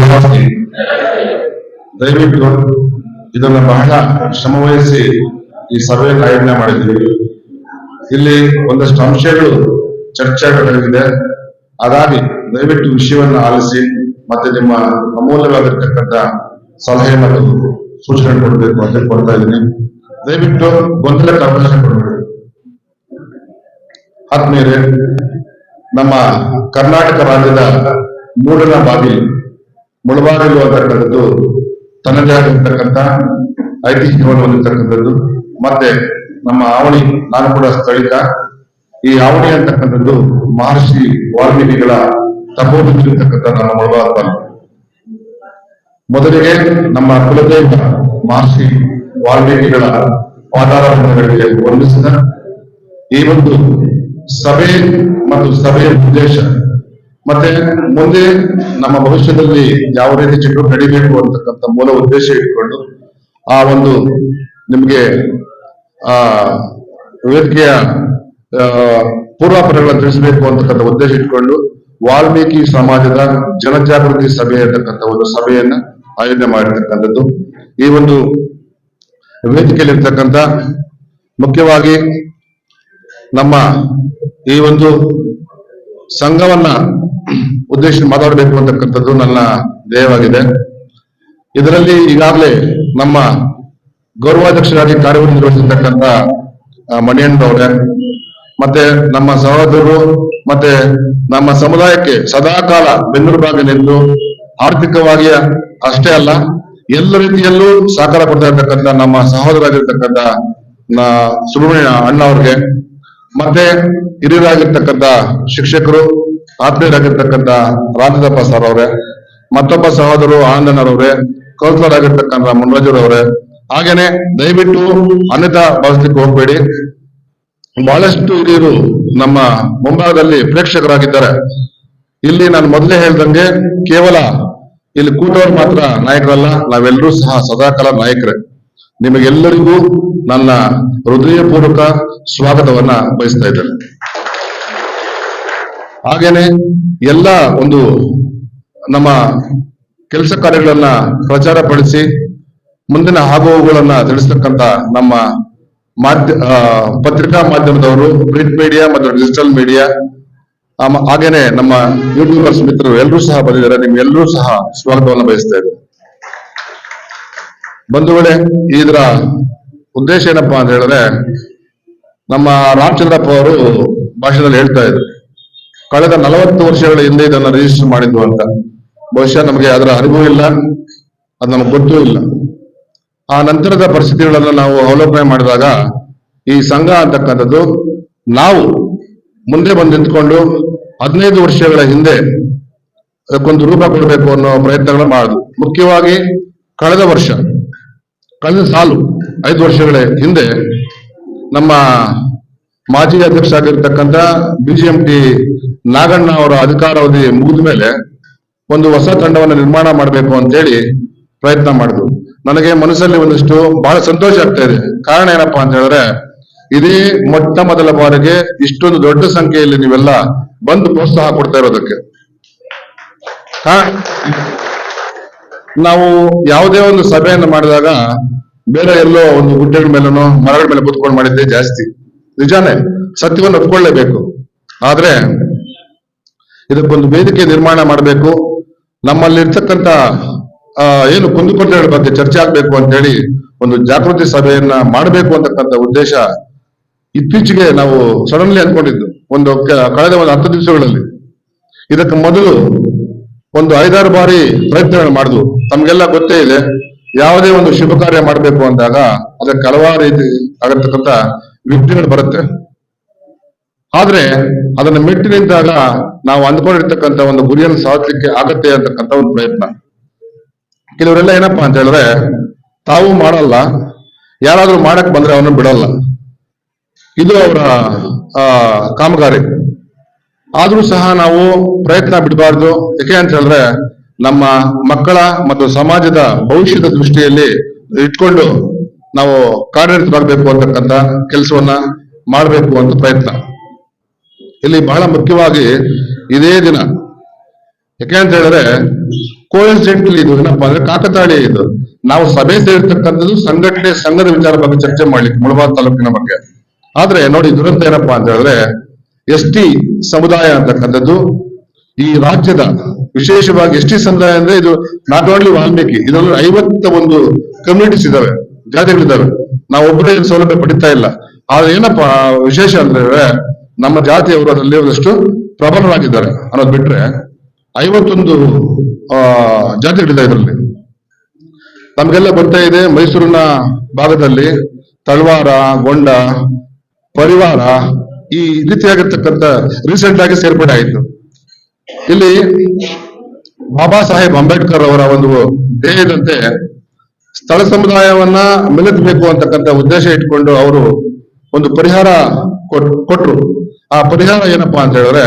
ಜಯವಾಗಲಿ. ದಯವಿಟ್ಟು ಇದನ್ನು ಬಹಳ ಶ್ರಮವಹಿಸಿ ಈ ಸಭೆಯನ್ನು ಆಯೋಜನೆ ಮಾಡಿದ್ದೀವಿ. ಇಲ್ಲಿ ಒಂದಷ್ಟು ಅಂಶಗಳು ಚರ್ಚೆಗಳಿದೆ. ಹಾಗಾಗಿ ದಯವಿಟ್ಟು ವಿಷಯವನ್ನು ಆಲಿಸಿ ಮತ್ತೆ ನಿಮ್ಮ ಅಮೂಲ್ಯವಾಗಿರ್ತಕ್ಕಂಥ ಸಲಹೆ ಮತ್ತು ಸೂಚನೆ ಕೊಡಬೇಕು ಅಂತ ಕೊಡ್ತಾ ಇದ್ದೀನಿ. ದಯವಿಟ್ಟು ಗೊಂದಲಕ್ಕೆ ಅವಕಾಶ ಕೊಡಬೇಡಿ. ಆದ್ಮೇಲೆ ನಮ್ಮ ಕರ್ನಾಟಕ ರಾಜ್ಯದ ಮೂಡನ ಬಾಗಿಲು ಮುಳಬಾಗಿಲು ಅಂತಕ್ಕಂಥದ್ದು ತನ್ನದೇ ಆಗಿರ್ತಕ್ಕಂಥ ಐತಿಹ್ಯವನ್ನು ಹೊಂದಿರ್ತಕ್ಕಂಥದ್ದು. ಮತ್ತೆ ನಮ್ಮ ಆವಣಿ, ನಾನು ಕೂಡ ಸ್ಥಳೀಕ. ಈ ಆವಣಿ ಅಂತಕ್ಕಂಥದ್ದು ಮಹರ್ಷಿ ವಾಲ್ಮೀಕಿಗಳ ತಪೋನಿರ್ತಕ್ಕಂಥ ನಮ್ಮ ಮುಳಬಾಗ ತಾಲೂಕು. ಮೊದಲಿಗೆ ನಮ್ಮ ಕುಲದೇವ ಮಹರ್ಷಿ ವಾಲ್ಮೀಕಿಗಳ ಪಾದಾರಗಳಿಗೆ ವಂದಿಸಿದ ಈ ಒಂದು ಸಭೆ ಮತ್ತು ಸಭೆಯ ಉದ್ದೇಶ ಮತ್ತೆ ಮುಂದೆ ನಮ್ಮ ಭವಿಷ್ಯದಲ್ಲಿ ಯಾವ ರೀತಿ ಚಟುವಟಿಕೆ ನಡೀಬೇಕು ಅಂತಕ್ಕಂಥ ಮೂಲ ಉದ್ದೇಶ ಇಟ್ಕೊಂಡು ಆ ಒಂದು ನಿಮಗೆ ವೇದಿಕೆಯ ಪೂರ್ವಾಪರಗಳನ್ನು ತಿಳಿಸಬೇಕು ಅಂತಕ್ಕಂಥ ಉದ್ದೇಶ ಇಟ್ಕೊಂಡು ವಾಲ್ಮೀಕಿ ಸಮಾಜದ ಜನಜಾಗೃತಿ ಸಭೆ ಅಂತಕ್ಕಂಥ ಒಂದು ಸಭೆಯನ್ನ ಆಯೋಜನೆ ಮಾಡಿರ್ತಕ್ಕಂಥದ್ದು. ಈ ಒಂದು ವೇದಿಕೆಯಲ್ಲಿರ್ತಕ್ಕಂಥ ಮುಖ್ಯವಾಗಿ ನಮ್ಮ ಈ ಒಂದು ಸಂಘವನ್ನ ಉದ್ದೇಶ ಮಾತಾಡಬೇಕು ಅಂತಕ್ಕಂಥದ್ದು ನನ್ನ ಧ್ಯೇಯವಾಗಿದೆ. ಇದರಲ್ಲಿ ಈಗಾಗಲೇ ನಮ್ಮ ಗೌರವಾಧ್ಯಕ್ಷರಾಗಿ ಕಾರ್ಯನಿರ್ವಹಿಸಿರ್ತಕ್ಕಂಥ ಮಣಿಯಣ್ಣನವರೇ ಮತ್ತೆ ನಮ್ಮ ಸಹೋದರರು ಮತ್ತೆ ನಮ್ಮ ಸಮುದಾಯಕ್ಕೆ ಸದಾಕಾಲ ಬೆನ್ನೆಲುಬಾಗಿ ನಿಂತು ಆರ್ಥಿಕವಾಗಿ ಅಷ್ಟೇ ಅಲ್ಲ ಎಲ್ಲ ರೀತಿಯಲ್ಲೂ ಸಹಕಾರ ಕೊಡ್ತಾ ಇರ್ತಕ್ಕಂಥ ನಮ್ಮ ಸಹೋದರಾಗಿರ್ತಕ್ಕಂಥ ಸುಬ್ರಹ್ಮಣ್ಯ ಅಣ್ಣ ಅವ್ರಿಗೆ ಮತ್ತೆ ಹಿರಿಯರಾಗಿರ್ತಕ್ಕಂಥ ಶಿಕ್ಷಕರು ಆತ್ಮೀಯರಾಗಿರ್ತಕ್ಕಂಥ ರಾಮಚಂದ್ರಪ್ಪ ಸರ್ ಅವರೇ, ಮತ್ತೊಬ್ಬ ಸಹೋದರರು ಆನಂದನವರೇ, ಕೌನ್ಸಿಲರ್ ಆಗಿರ್ತಕ್ಕಂಥ ಮುನ್ರಾಜರವರೇ, ಹಾಗೇನೆ ದಯವಿಟ್ಟು ಅನ್ಯತಾ ಭಾವಿಸ್ಲಿಕ್ಕೆ ಹೋಗ್ಬೇಡಿ. ಬಹಳಷ್ಟು ಹಿರಿಯರು ನಮ್ಮ ಮುಂಭಾಗದಲ್ಲಿ ಪ್ರೇಕ್ಷಕರಾಗಿದ್ದಾರೆ. ಇಲ್ಲಿ ನಾನು ಮೊದಲೇ ಹೇಳ್ದಂಗೆ ಕೇವಲ ಇಲ್ಲಿ ಕೂಟವರು ಮಾತ್ರ ನಾಯಕರಲ್ಲ, ನಾವೆಲ್ಲರೂ ಸಹ ಸದಾಕಾಲ ನಾಯಕರೇ. ನಿಮಗೆಲ್ಲರಿಗೂ ನನ್ನ ಹೃದಯಪೂರ್ವಕ ಸ್ವಾಗತವನ್ನ ಬಯಸ್ತಾ ಇದ್ದೇನೆ. ಹಾಗೇನೆ ಎಲ್ಲ ಒಂದು ನಮ್ಮ ಕೆಲಸ ಕಾರ್ಯಗಳನ್ನ ಪ್ರಚಾರ ಪಡಿಸಿ ಮುಂದಿನ ಆಗುವುಗಳನ್ನ ತಿಳಿಸ್ತಕ್ಕಂಥ ನಮ್ಮ ಪತ್ರಿಕಾ ಮಾಧ್ಯಮದವರು, ಪ್ರಿಂಟ್ ಮೀಡಿಯಾ ಮತ್ತು ಡಿಜಿಟಲ್ ಮೀಡಿಯಾ, ಹಾಗೇನೆ ನಮ್ಮ ಯೂಟ್ಯೂಬರ್ಸ್ ಮಿತ್ರರು ಎಲ್ಲರೂ ಸಹ ಬಂದಿದ್ದಾರೆ. ನಿಮ್ಗೆಲ್ಲರೂ ಸಹ ಸ್ವಾಗತವನ್ನು ಬಯಸ್ತಾ ಇದ್ದಾರೆ. ಬಂಧುಗಳೇ, ಇದರ ಉದ್ದೇಶ ಏನಪ್ಪಾ ಅಂತ ಹೇಳಿದ್ರೆ, ನಮ್ಮ ರಾಮಚಂದ್ರಪ್ಪ ಅವರು ಭಾಷಣದಲ್ಲಿ ಹೇಳ್ತಾ ಇದ್ರು, ಕಳೆದ 40 ವರ್ಷಗಳ ಹಿಂದೆ ಇದನ್ನ ರಿಜಿಸ್ಟರ್ ಮಾಡಿದ್ವು ಅಂತ. ಬಹುಶಃ ನಮಗೆ ಅದರ ಅರಿವು ಇಲ್ಲ, ಅದು ನಮ್ಗೆ ಗೊತ್ತೂ ಇಲ್ಲ. ಆ ನಂತರದ ಪರಿಸ್ಥಿತಿಗಳನ್ನ ನಾವು ಅವಲೋಕನೆ ಮಾಡಿದಾಗ ಈ ಸಂಘ ಅಂತಕ್ಕಂಥದ್ದು ನಾವು ಮುಂದೆ ಬಂದು ನಿಂತ್ಕೊಂಡು 15 ವರ್ಷಗಳ ಹಿಂದೆ ಅದಕ್ಕೊಂದು ರೂಪ ಕೊಡಬೇಕು ಅನ್ನೋ ಪ್ರಯತ್ನಗಳನ್ನ ಮಾಡಿದ್ವು. ಮುಖ್ಯವಾಗಿ ಕಳೆದ ಸಾಲು 5 ವರ್ಷಗಳ ಹಿಂದೆ ನಮ್ಮ ಮಾಜಿ ಅಧ್ಯಕ್ಷ ಆಗಿರ್ತಕ್ಕಂಥ BGMT ನಾಗಣ್ಣ ಅವರ ಅಧಿಕಾರಾವಧಿ ಮುಗಿದ ಮೇಲೆ ಒಂದು ಹೊಸ ತಂಡವನ್ನು ನಿರ್ಮಾಣ ಮಾಡಬೇಕು ಅಂತೇಳಿ ಪ್ರಯತ್ನ ಮಾಡಿದ್ರು. ನನಗೆ ಮನಸ್ಸಲ್ಲಿ ಒಂದಿಷ್ಟು ಬಹಳ ಸಂತೋಷ ಆಗ್ತಾ ಇದೆ. ಕಾರಣ ಏನಪ್ಪಾ ಅಂತ ಹೇಳಿದ್ರೆ, ಇದೇ ಮೊಟ್ಟ ಮೊದಲ ಬಾರಿಗೆ ಇಷ್ಟೊಂದು ದೊಡ್ಡ ಸಂಖ್ಯೆಯಲ್ಲಿ ನೀವೆಲ್ಲ ಬಂದು ಪ್ರೋತ್ಸಾಹ ಕೊಡ್ತಾ ಇರೋದಕ್ಕೆ. ನಾವು ಯಾವುದೇ ಒಂದು ಸಭೆಯನ್ನು ಮಾಡಿದಾಗ ಬೇರೆ ಎಲ್ಲೋ ಒಂದು ಗುಡ್ಡೆಗಳ ಮೇಲನೋ ಮರಗಳ ಮೇಲೆ ಕೂತ್ಕೊಂಡು ಮಾಡಿದ್ದೆ ಜಾಸ್ತಿ. ನಿಜಾನೇ, ಸತ್ಯವನ್ನು ಒಪ್ಕೊಳ್ಳೇಬೇಕು. ಆದ್ರೆ ಇದಕ್ಕೊಂದು ವೇದಿಕೆ ನಿರ್ಮಾಣ ಮಾಡಬೇಕು, ನಮ್ಮಲ್ಲಿರ್ತಕ್ಕಂಥ ಏನು ಕುಂದುಕೊರತೆಗಳ ಬಗ್ಗೆ ಚರ್ಚೆ ಆಗ್ಬೇಕು ಅಂತ ಹೇಳಿ ಒಂದು ಜಾಗೃತಿ ಸಭೆಯನ್ನ ಮಾಡಬೇಕು ಅಂತಕ್ಕಂಥ ಉದ್ದೇಶ ಇತ್ತೀಚೆಗೆ ನಾವು ಸಡನ್ಲಿ ಅಂದ್ಕೊಂಡಿದ್ದು. ಕಳೆದ ಒಂದು 10 ದಿವಸಗಳಲ್ಲಿ ಇದಕ್ಕೆ ಮೊದಲು ಒಂದು 5-6 ಬಾರಿ ಪ್ರಯತ್ನಗಳು ಮಾಡಿದ್ವು. ತಮ್ಗೆಲ್ಲ ಗೊತ್ತೇ ಇದೆ, ಯಾವುದೇ ಒಂದು ಶುಭ ಕಾರ್ಯ ಮಾಡಬೇಕು ಅಂದಾಗ ಅದಕ್ಕೆ ಹಲವಾರು ರೀತಿ ಆಗಿರ್ತಕ್ಕಂಥ ವಿಘ್ನಗಳು ಬರುತ್ತೆ. ಆದ್ರೆ ಅದನ್ನ ಮೆಟ್ಟಿ ನಿಂತಾಗ ನಾವು ಅಂದ್ಕೊಂಡಿರ್ತಕ್ಕಂಥ ಒಂದು ಗುರಿಯನ್ನು ಸಾಧಿಸಲಿಕ್ಕೆ ಆಗತ್ತೆ ಅಂತಕ್ಕಂಥ ಒಂದು ಪ್ರಯತ್ನ. ಕೆಲವರೆಲ್ಲ ಏನಪ್ಪಾ ಅಂತ ಹೇಳಿದ್ರೆ, ತಾವು ಮಾಡಲ್ಲ, ಯಾರಾದ್ರೂ ಮಾಡಕ್ ಬಂದ್ರೆ ಅವನು ಬಿಡಲ್ಲ. ಇದು ಅವರ ಕಾಮಗಾರಿ. ಆದ್ರೂ ಸಹ ನಾವು ಪ್ರಯತ್ನ ಬಿಡಬಾರ್ದು. ಯಾಕೆ ಅಂತ ಹೇಳಿದ್ರೆ, ನಮ್ಮ ಮಕ್ಕಳ ಮತ್ತು ಸಮಾಜದ ಭವಿಷ್ಯದ ದೃಷ್ಟಿಯಲ್ಲಿ ಇಟ್ಕೊಂಡು ನಾವು ಕಾರ್ಯನಿರತರಾಗಬೇಕು ಅಂತಕ್ಕಂಥ ಕೆಲಸವನ್ನ ಮಾಡಬೇಕು ಅಂತ ಪ್ರಯತ್ನ. ಇಲ್ಲಿ ಬಹಳ ಮುಖ್ಯವಾಗಿ ಇದೇ ದಿನ ಯಾಕೆ ಅಂತ ಹೇಳಿದ್ರೆ ಕೋಇನ್ಸಿಡೆಂಟ್ಲಿ ಇದು ಏನಪ್ಪಾ ಅಂದ್ರೆ ಕಾಕತಾಳಿ ಇದು. ನಾವು ಸಭೆ ಸೇರಿರ್ತಕ್ಕಂಥದ್ದು ಸಂಘಟನೆ ಸಂಘದ ವಿಚಾರ ಬಗ್ಗೆ ಚರ್ಚೆ ಮಾಡ್ಲಿಕ್ಕೆ ಮುಳಬಾಗಿಲು ತಾಲೂಕಿನ ಬಗ್ಗೆ. ಆದ್ರೆ ನೋಡಿ ದುರಂತ ಏನಪ್ಪಾ ಅಂತ ಹೇಳಿದ್ರೆ ಎಸ್ ಟಿ ಸಮುದಾಯ ಅಂತಕ್ಕಂಥದ್ದು ಈ ರಾಜ್ಯದ ವಿಶೇಷವಾಗಿ ಎಸ್ ಟಿ ಸಮುದಾಯ ಅಂದ್ರೆ ಇದು ನಾಟ್ ಓನ್ಲಿ ವಾಲ್ಮೀಕಿ, ಇದರಲ್ಲಿ 51 ಕಮ್ಯುನಿಟೀಸ್ ಇದಾವೆ, ಜಾತಿಗಳಿದ್ದಾವೆ. ನಾವು ಒಬ್ಬರೇ ಸೌಲಭ್ಯ ಪಡಿತಾ ಇಲ್ಲ. ಆದ್ರೆ ಏನಪ್ಪಾ ವಿಶೇಷ ಅಂದ್ರೆ ನಮ್ಮ ಜಾತಿಯವರು ಅದರಲ್ಲಿ ಒಂದಷ್ಟು ಪ್ರಬಲರಾಗಿದ್ದಾರೆ ಅನ್ನೋದು ಬಿಟ್ರೆ 51 ಜಾತಿಗಳಿದೆ ಇದರಲ್ಲಿ. ನಮ್ಗೆಲ್ಲ ಗೊತ್ತಾ ಇದೆ, ಮೈಸೂರಿನ ಭಾಗದಲ್ಲಿ ತಳವಾರ, ಗೊಂಡ, ಪರಿವಾರ ಈ ರೀತಿಯಾಗಿರ್ತಕ್ಕಂಥ ರೀಸೆಂಟ್ ಆಗಿ ಸೇರ್ಪಡೆ ಆಯಿತು. ಇಲ್ಲಿ ಬಾಬಾ ಸಾಹೇಬ್ ಅಂಬೇಡ್ಕರ್ ಅವರ ಒಂದು ಧ್ಯೇಯದಂತೆ ಸ್ಥಳ ಸಮುದಾಯವನ್ನ ಮೆಲೆದಬೇಕು ಅಂತಕ್ಕಂಥ ಉದ್ದೇಶ ಇಟ್ಕೊಂಡು ಅವರು ಒಂದು ಪರಿಹಾರ ಕೊಟ್ರು. ಆ ಪರಿಹಾರ ಏನಪ್ಪಾ ಅಂತ ಹೇಳಿದ್ರೆ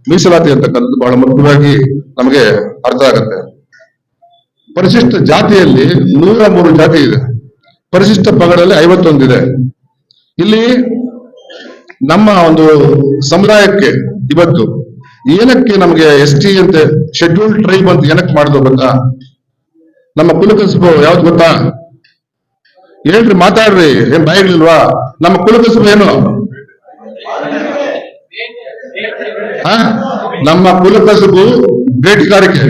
ಮೀಸಲಾತಿ ಅಂತಕ್ಕಂಥದ್ದು ಬಹಳ ಮುಖ್ಯವಾಗಿ ನಮಗೆ ಅರ್ಥ ಆಗುತ್ತೆ. ಪರಿಶಿಷ್ಟ ಜಾತಿಯಲ್ಲಿ 103 ಜಾತಿ ಇದೆ, ಪರಿಶಿಷ್ಟ ಪಂಗಡದಲ್ಲಿ 51 ಇದೆ. ಇಲ್ಲಿ ನಮ್ಮ ಒಂದು ಸಮುದಾಯಕ್ಕೆ ಇವತ್ತು ಏನಕ್ಕೆ ನಮಗೆ ಎಸ್ ಟಿ ಅಂತ ಶೆಡ್ಯೂಲ್ಡ್ ಟ್ರೈಬ್ ಅಂತ ಏನಕ್ಕೆ ಮಾಡಿದ್ರು ಗೊತ್ತಾ? ನಮ್ಮ ಕುಲಕಸಬು ಯಾವ್ದು ಗೊತ್ತಾ? ಹೇಳ್ರಿ, ಮಾತಾಡ್ರಿ, ಏನ್ ಬಾಯಿಗಳಿಲ್ವಾ? ನಮ್ಮ ಕುಲಕಸಬು ಏನು? ನಮ್ಮ ಕುಲಕಸಬು ಬೇಟೆಗಾರಿಕೆ.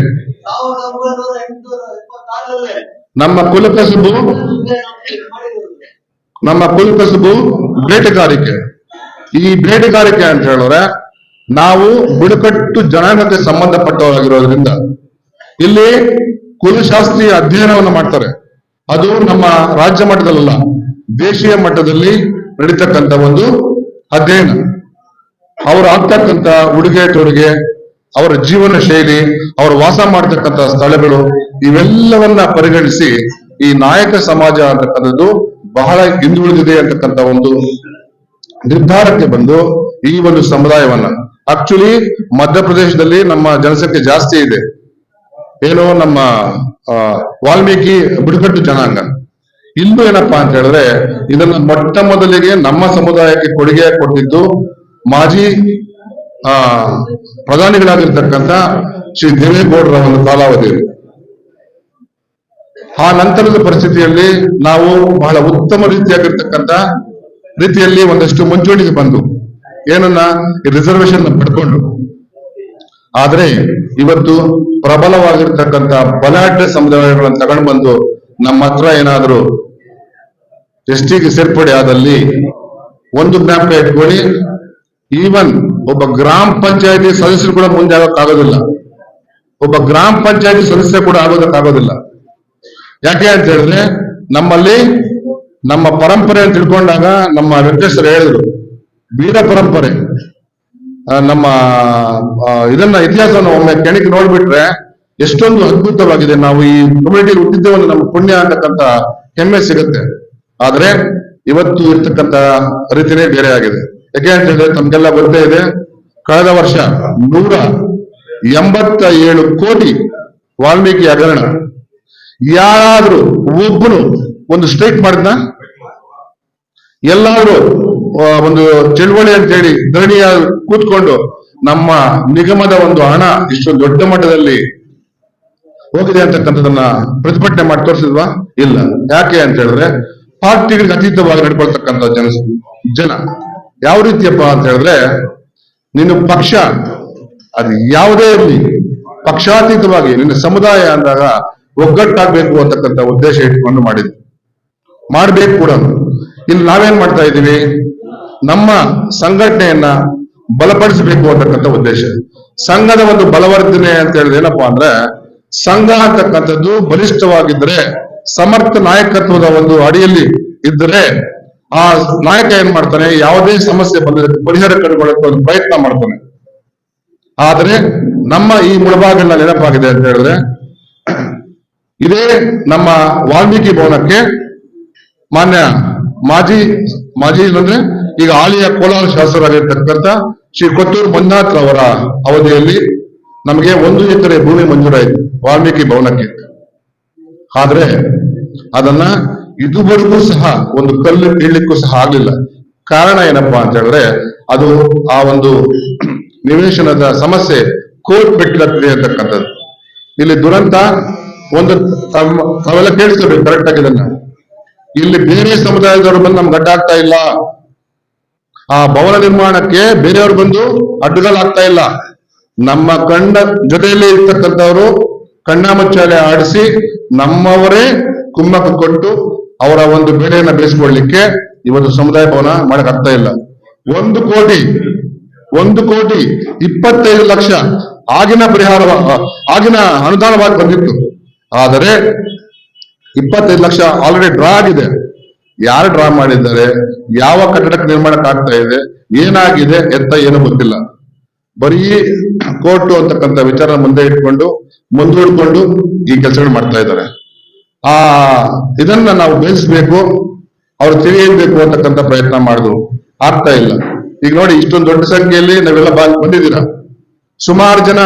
ನಮ್ಮ ಕುಲಕಸಬು ಬೇಟೆಗಾರಿಕೆ. ಈ ಬೇಟೆಗಾರಿಕೆ ಅಂತ ಹೇಳಿದ್ರೆ ನಾವು ಬುಡಕಟ್ಟು ಜನಾಂಗಕ್ಕೆ ಸಂಬಂಧಪಟ್ಟವರಾಗಿರೋದ್ರಿಂದ ಇಲ್ಲಿ ಕುಲಶಾಸ್ತ್ರೀಯ ಅಧ್ಯಯನವನ್ನು ಮಾಡ್ತಾರೆ. ಅದು ನಮ್ಮ ರಾಜ್ಯ ಮಟ್ಟದಲ್ಲ, ದೇಶೀಯ ಮಟ್ಟದಲ್ಲಿ ನಡೀತಕ್ಕಂಥ ಒಂದು ಅಧ್ಯಯನ. ಅವರು ಆಗ್ತಕ್ಕಂಥ ಉಡುಗೆ ತೊಡುಗೆ, ಅವರ ಜೀವನ ಶೈಲಿ, ಅವರು ವಾಸ ಮಾಡ್ತಕ್ಕಂಥ ಸ್ಥಳಗಳು, ಇವೆಲ್ಲವನ್ನ ಪರಿಗಣಿಸಿ ಈ ನಾಯಕ ಸಮಾಜ ಅಂತಕ್ಕಂಥದ್ದು ಬಹಳ ಹಿಂದುಳಿದಿದೆ ಅಂತಕ್ಕಂಥ ಒಂದು ನಿರ್ಧಾರಕ್ಕೆ ಬಂದು ಈ ಒಂದು ಸಮುದಾಯವನ್ನ, ಆಕ್ಚುಲಿ ಮಧ್ಯಪ್ರದೇಶದಲ್ಲಿ ನಮ್ಮ ಜನಸಂಖ್ಯೆ ಜಾಸ್ತಿ ಇದೆ, ಏನು ನಮ್ಮ ವಾಲ್ಮೀಕಿ ಬುಡಕಟ್ಟು ಜನಾಂಗ. ಇಲ್ಲೂ ಏನಪ್ಪಾ ಅಂತ ಹೇಳಿದ್ರೆ ಇದನ್ನ ಮೊಟ್ಟ ಮೊದಲಿಗೆ ನಮ್ಮ ಸಮುದಾಯಕ್ಕೆ ಕೊಡುಗೆ ಕೊಟ್ಟಿದ್ದು ಮಾಜಿ ಪ್ರಧಾನಿಗಳಾಗಿರ್ತಕ್ಕಂಥ ಶ್ರೀ ದೇವೇಗೌಡರ ಒಂದು ಕಾಲಾವಧಿಯಲ್ಲಿ. ಆ ನಂತರದ ಪರಿಸ್ಥಿತಿಯಲ್ಲಿ ನಾವು ಬಹಳ ಉತ್ತಮ ರೀತಿಯಲ್ಲಿ ಒಂದಷ್ಟು ಮುಂಚೂಣಿಗೆ ಬಂದು ಏನನ್ನ ರಿಸರ್ವೇಶನ್ ಪಡ್ಕೊಂಡು, ಆದ್ರೆ ಇವತ್ತು ಪ್ರಬಲವಾಗಿರ್ತಕ್ಕಂಥ ಬಲಾಢ್ಯ ಸಮುದಾಯಗಳನ್ನು ತಗೊಂಡು ಬಂದು ನಮ್ಮ ಹತ್ರ ಏನಾದ್ರು ಎಸ್ ಟಿಗೆ ಸೇರ್ಪಡೆ ಆದಲ್ಲಿ ಒಂದು ಜ್ಞಾಪಕ ಇಟ್ಕೊಳ್ಳಿ, ಈವನ್ ಒಬ್ಬ ಗ್ರಾಮ ಪಂಚಾಯತಿ ಸದಸ್ಯರು ಕೂಡ ಮುಂದೆ ಆಗೋಕ್ಕಾಗೋದಿಲ್ಲ, ಒಬ್ಬ ಗ್ರಾಮ ಪಂಚಾಯತಿ ಸದಸ್ಯ ಕೂಡ ಆಗೋದಕ್ಕಾಗೋದಿಲ್ಲ. ಯಾಕೆ ಅಂತ ಹೇಳಿದ್ರೆ ನಮ್ಮಲ್ಲಿ ನಮ್ಮ ಪರಂಪರೆ ಅಂತ ತಿಳ್ಕೊಂಡಾಗ ನಮ್ಮ ವೆಂಕಟೇಶ್ವರ ಹೇಳಿದ್ರು, ವೀರ ಪರಂಪರೆ, ನಮ್ಮ ಇದನ್ನ ಇತಿಹಾಸವನ್ನು ಒಮ್ಮೆ ಕೆಣಕಿ ನೋಡ್ಬಿಟ್ರೆ ಎಷ್ಟೊಂದು ಅದ್ಭುತವಾಗಿದೆ. ನಾವು ಈ ಕಮ್ಯುನಿಟಿ ಹುಟ್ಟಿದ್ದೇವೆ ನಮ್ಮ ಪುಣ್ಯ ಅಂತಕ್ಕಂಥ ಹೆಮ್ಮೆ ಸಿಗುತ್ತೆ. ಆದ್ರೆ ಇವತ್ತು ಇರ್ತಕ್ಕಂಥ ರೀತಿನೇ ಬೇರೆ ಆಗಿದೆ. ಯಾಕೆ ಅಂತ ಹೇಳಿದ್ರೆ ತಮ್ಗೆಲ್ಲ ಗೊತ್ತೇ ಇದೆ, ಕಳೆದ ವರ್ಷ 187 ಕೋಟಿ ವಾಲ್ಮೀಕಿ ಹಗರಣ. ಯಾರಾದ್ರೂ ಒಬ್ಬನು ಒಂದು ಸ್ಟ್ರೈಕ್ ಮಾಡಿದ್ನ? ಎಲ್ಲಾದ್ರೂ ಒಂದು ಚಳವಳಿ ಅಂತೇಳಿ ಧರಣಿಯ ಕೂತ್ಕೊಂಡು ನಮ್ಮ ನಿಗಮದ ಒಂದು ಹಣ ಇಷ್ಟೊಂದು ದೊಡ್ಡ ಮಟ್ಟದಲ್ಲಿ ಹೋಗಿದೆ ಅಂತಕ್ಕಂಥದನ್ನ ಪ್ರತಿಭಟನೆ ಮಾಡಿ ತೋರಿಸಿದ್ವಾ? ಇಲ್ಲ. ಯಾಕೆ ಅಂತ ಹೇಳಿದ್ರೆ ಪಾರ್ಟಿಗಳಿಗೆ ಅತೀತವಾಗಿ ನಡ್ಕೊಳ್ತಕ್ಕಂಥ ಜನ ಯಾವ ರೀತಿಯಪ್ಪ ಅಂತ ಹೇಳಿದ್ರೆ, ನಿನ್ನ ಪಕ್ಷ ಅದು ಯಾವುದೇ ಇರಲಿ, ಪಕ್ಷಾತೀತವಾಗಿ ನಿನ್ನ ಸಮುದಾಯ ಅಂದಾಗ ಒಗ್ಗಟ್ಟಾಗಬೇಕು ಅಂತಕ್ಕಂಥ ಉದ್ದೇಶ ಇಟ್ಕೊಂಡು ಮಾಡ್ಬೇಕು ಕೂಡ. ಇಲ್ಲಿ ನಾವೇನ್ ಮಾಡ್ತಾ ಇದ್ದೀವಿ, ನಮ್ಮ ಸಂಘಟನೆಯನ್ನ ಬಲಪಡಿಸಬೇಕು ಅಂತಕ್ಕಂಥ ಉದ್ದೇಶ. ಸಂಘದ ಒಂದು ಬಲವರ್ಧನೆ ಅಂತ ಹೇಳಿದ್ರೆ ಏನಪ್ಪಾ ಅಂದ್ರೆ, ಸಂಘ ಅಂತಕ್ಕಂಥದ್ದು ಬಲಿಷ್ಠವಾಗಿದ್ರೆ, ಸಮರ್ಥ ನಾಯಕತ್ವದ ಒಂದು ಅಡಿಯಲ್ಲಿ ಇದ್ದರೆ ಆ ನಾಯಕ ಏನ್ ಮಾಡ್ತಾನೆ, ಯಾವುದೇ ಸಮಸ್ಯೆ ಬಂದರೆ ಪರಿಹಾರ ಕಂಡುಕೊಳ್ಳಕ್ಕೆ ಒಂದು ಪ್ರಯತ್ನ ಮಾಡ್ತಾನೆ. ಆದ್ರೆ ನಮ್ಮ ಈ ಮುಳಬಾಗಿಲಿನ ನೆನಪಾಗಿದೆ ಅಂತ ಹೇಳಿದ್ರೆ, ಇದೇ ನಮ್ಮ ವಾಲ್ಮೀಕಿ ಭವನಕ್ಕೆ ಮಾನ್ಯ ಮಾಜಿ ಅಂದ್ರೆ ಈಗ ಹಾಲಿಯ ಕೋಲಾರ ಶಾಸಕರಾಗಿರ್ತಕ್ಕಂಥ ಶ್ರೀ ಕೊತ್ತೂರು ಮಂಜುನಾಥ್ ಅವರ ಅವಧಿಯಲ್ಲಿ ನಮಗೆ 1 ಎಕರೆ ಭೂಮಿ ಮಂಜೂರಾಯಿತು ವಾಲ್ಮೀಕಿ ಭವನಕ್ಕೆ. ಆದ್ರೆ ಅದನ್ನ ಇದುವರೆಗೂ ಸಹ ಒಂದು ಕಲ್ಲು ಇಡ್ಲಿಕ್ಕೂ ಸಹ ಆಗ್ಲಿಲ್ಲ. ಕಾರಣ ಏನಪ್ಪಾ ಅಂತ ಹೇಳಿದ್ರೆ, ಅದು ಆ ಒಂದು ನಿವೇಶನದ ಸಮಸ್ಯೆ ಕೋರ್ಟ್ ಮೆಟ್ಟಿಲತ್ತಿದೆ ಅಂತಕ್ಕಂಥದ್ದು. ಇಲ್ಲಿ ದುರಂತ ಒಂದು ತಾವೆಲ್ಲ ಕೇಳಿಸ್ಕೋಬೇಕು ಕರೆಕ್ಟ್ ಆಗಿ ಇದನ್ನ. ಇಲ್ಲಿ ಬೇರೆ ಸಮುದಾಯದವರು ಬಂದು ನಮ್ಗೆ ಅಡ್ಡ ಆಗ್ತಾ ಇಲ್ಲ. ಆ ಭವನ ನಿರ್ಮಾಣಕ್ಕೆ ಬೇರೆಯವರು ಬಂದು ಅಡ್ಡಗಾಲಾಗ್ತಾ ಇಲ್ಲ. ನಮ್ಮ ಜೊತೆಯಲ್ಲಿ ಇರ್ತಕ್ಕಂಥವ್ರು ಕಣ್ಣಾಮುಚ್ಚಾಲೆ ಆಡಿಸಿ ನಮ್ಮವರೇ ಕುಮ್ಮಕ್ಕ ಕೊಟ್ಟು ಅವರ ಒಂದು ಬೆಳೆಯನ್ನ ಬೇಯಿಸ್ಕೊಳ್ಲಿಕ್ಕೆ ಇವತ್ತು ಸಮುದಾಯ ಭವನ ಮಾಡಕ್ ಆಗ್ತಾ ಇಲ್ಲ. 1,25 ಲಕ್ಷ ಆಗಿನ ಆಗಿನ ಅನುದಾನವಾಗಿ ಬಂದಿತ್ತು. ಆದರೆ 25 ಲಕ್ಷ ಆಲ್ರೆಡಿ ಡ್ರಾ ಆಗಿದೆ. ಯಾರು ಡ್ರಾ ಮಾಡಿದ್ದಾರೆ, ಯಾವ ಕಟ್ಟಡಕ್ಕೆ ನಿರ್ಮಾಣಕ್ಕೆ ಆಗ್ತಾ ಇದೆ, ಏನಾಗಿದೆ ಎತ್ತ ಏನು ಗೊತ್ತಿಲ್ಲ. ಬರೀ ಕೋರ್ಟು ಅಂತಕ್ಕಂಥ ವಿಚಾರ ಮುಂದೂಡಿಕೊಂಡು ಈ ಕೆಲಸಗಳು ಮಾಡ್ತಾ ಇದ್ದಾರೆ. ಇದನ್ನ ನಾವು ಬೇಯಿಸ್ಬೇಕು, ಅವ್ರು ತಿಳಿಯಬೇಕು ಅಂತಕ್ಕಂಥ ಪ್ರಯತ್ನ ಮಾಡಿದ್ರು, ಆಗ್ತಾ ಇಲ್ಲ. ಈಗ ನೋಡಿ, ಇಷ್ಟೊಂದು ದೊಡ್ಡ ಸಂಖ್ಯೆಯಲ್ಲಿ ನಾವೆಲ್ಲ ಬಂದಿದ್ದೀರಾ. ಸುಮಾರು ಜನ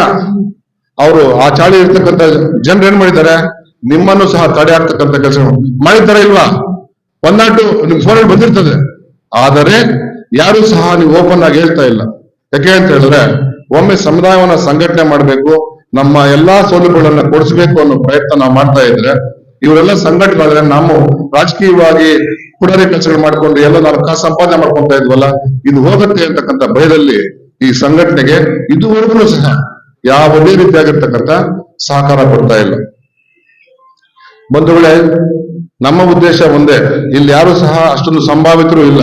ಅವರು ಆ ಚಾಳಿ ಇರ್ತಕ್ಕಂಥ ಜನರು ಏನ್ ಮಾಡಿದ್ದಾರೆ, ನಿಮ್ಮನ್ನು ಸಹ ತಡೆ ಆಗ್ತಕ್ಕಂಥ ಕೆಲಸ ಮಾಡಿದ್ದಾರೆ ಇಲ್ವಾ? ಒಂದಾಟು ನಿಮ್ ಫೋನ್ ಬಂದಿರ್ತದೆ, ಆದರೆ ಯಾರು ಸಹ ನೀವು ಓಪನ್ ಆಗಿ ಹೇಳ್ತಾ ಇಲ್ಲ. ಯಾಕೆ ಅಂತ ಹೇಳಿದ್ರೆ, ಒಮ್ಮೆ ಸಮುದಾಯವನ್ನ ಸಂಘಟನೆ ಮಾಡಬೇಕು, ನಮ್ಮ ಎಲ್ಲಾ ಸೌಲಭ್ಯಗಳನ್ನ ಕೊಡಿಸ್ಬೇಕು ಅನ್ನೋ ಪ್ರಯತ್ನ ನಾವು ಮಾಡ್ತಾ ಇದ್ರೆ, ಇವರೆಲ್ಲ ಸಂಘಟನೆ ನಾವು ರಾಜಕೀಯವಾಗಿ ಪುಡಾರಿ ಕೆಲಸಗಳು ಮಾಡ್ಕೊಂಡು ಎಲ್ಲ ನಾವು ಕಾಸು ಸಂಪಾದನೆ ಮಾಡ್ಕೊಂತ ಇದ್ವಲ್ಲ, ಇದು ಹೋಗುತ್ತೆ ಅಂತಕ್ಕಂಥ ಭಯದಲ್ಲಿ ಈ ಸಂಘಟನೆಗೆ ಇದುವರೆಗೂ ಸಹ ಯಾವುದೇ ರೀತಿಯಾಗಿರ್ತಕ್ಕಂಥ ಸಹಕಾರ ಕೊಡ್ತಾ ಇಲ್ಲ. ಬಂಧುಗಳೇ, ನಮ್ಮ ಉದ್ದೇಶ ಒಂದೇ. ಇಲ್ಲಿ ಯಾರು ಸಹ ಅಷ್ಟೊಂದು ಸಂಭಾವಿತರು ಇಲ್ಲ.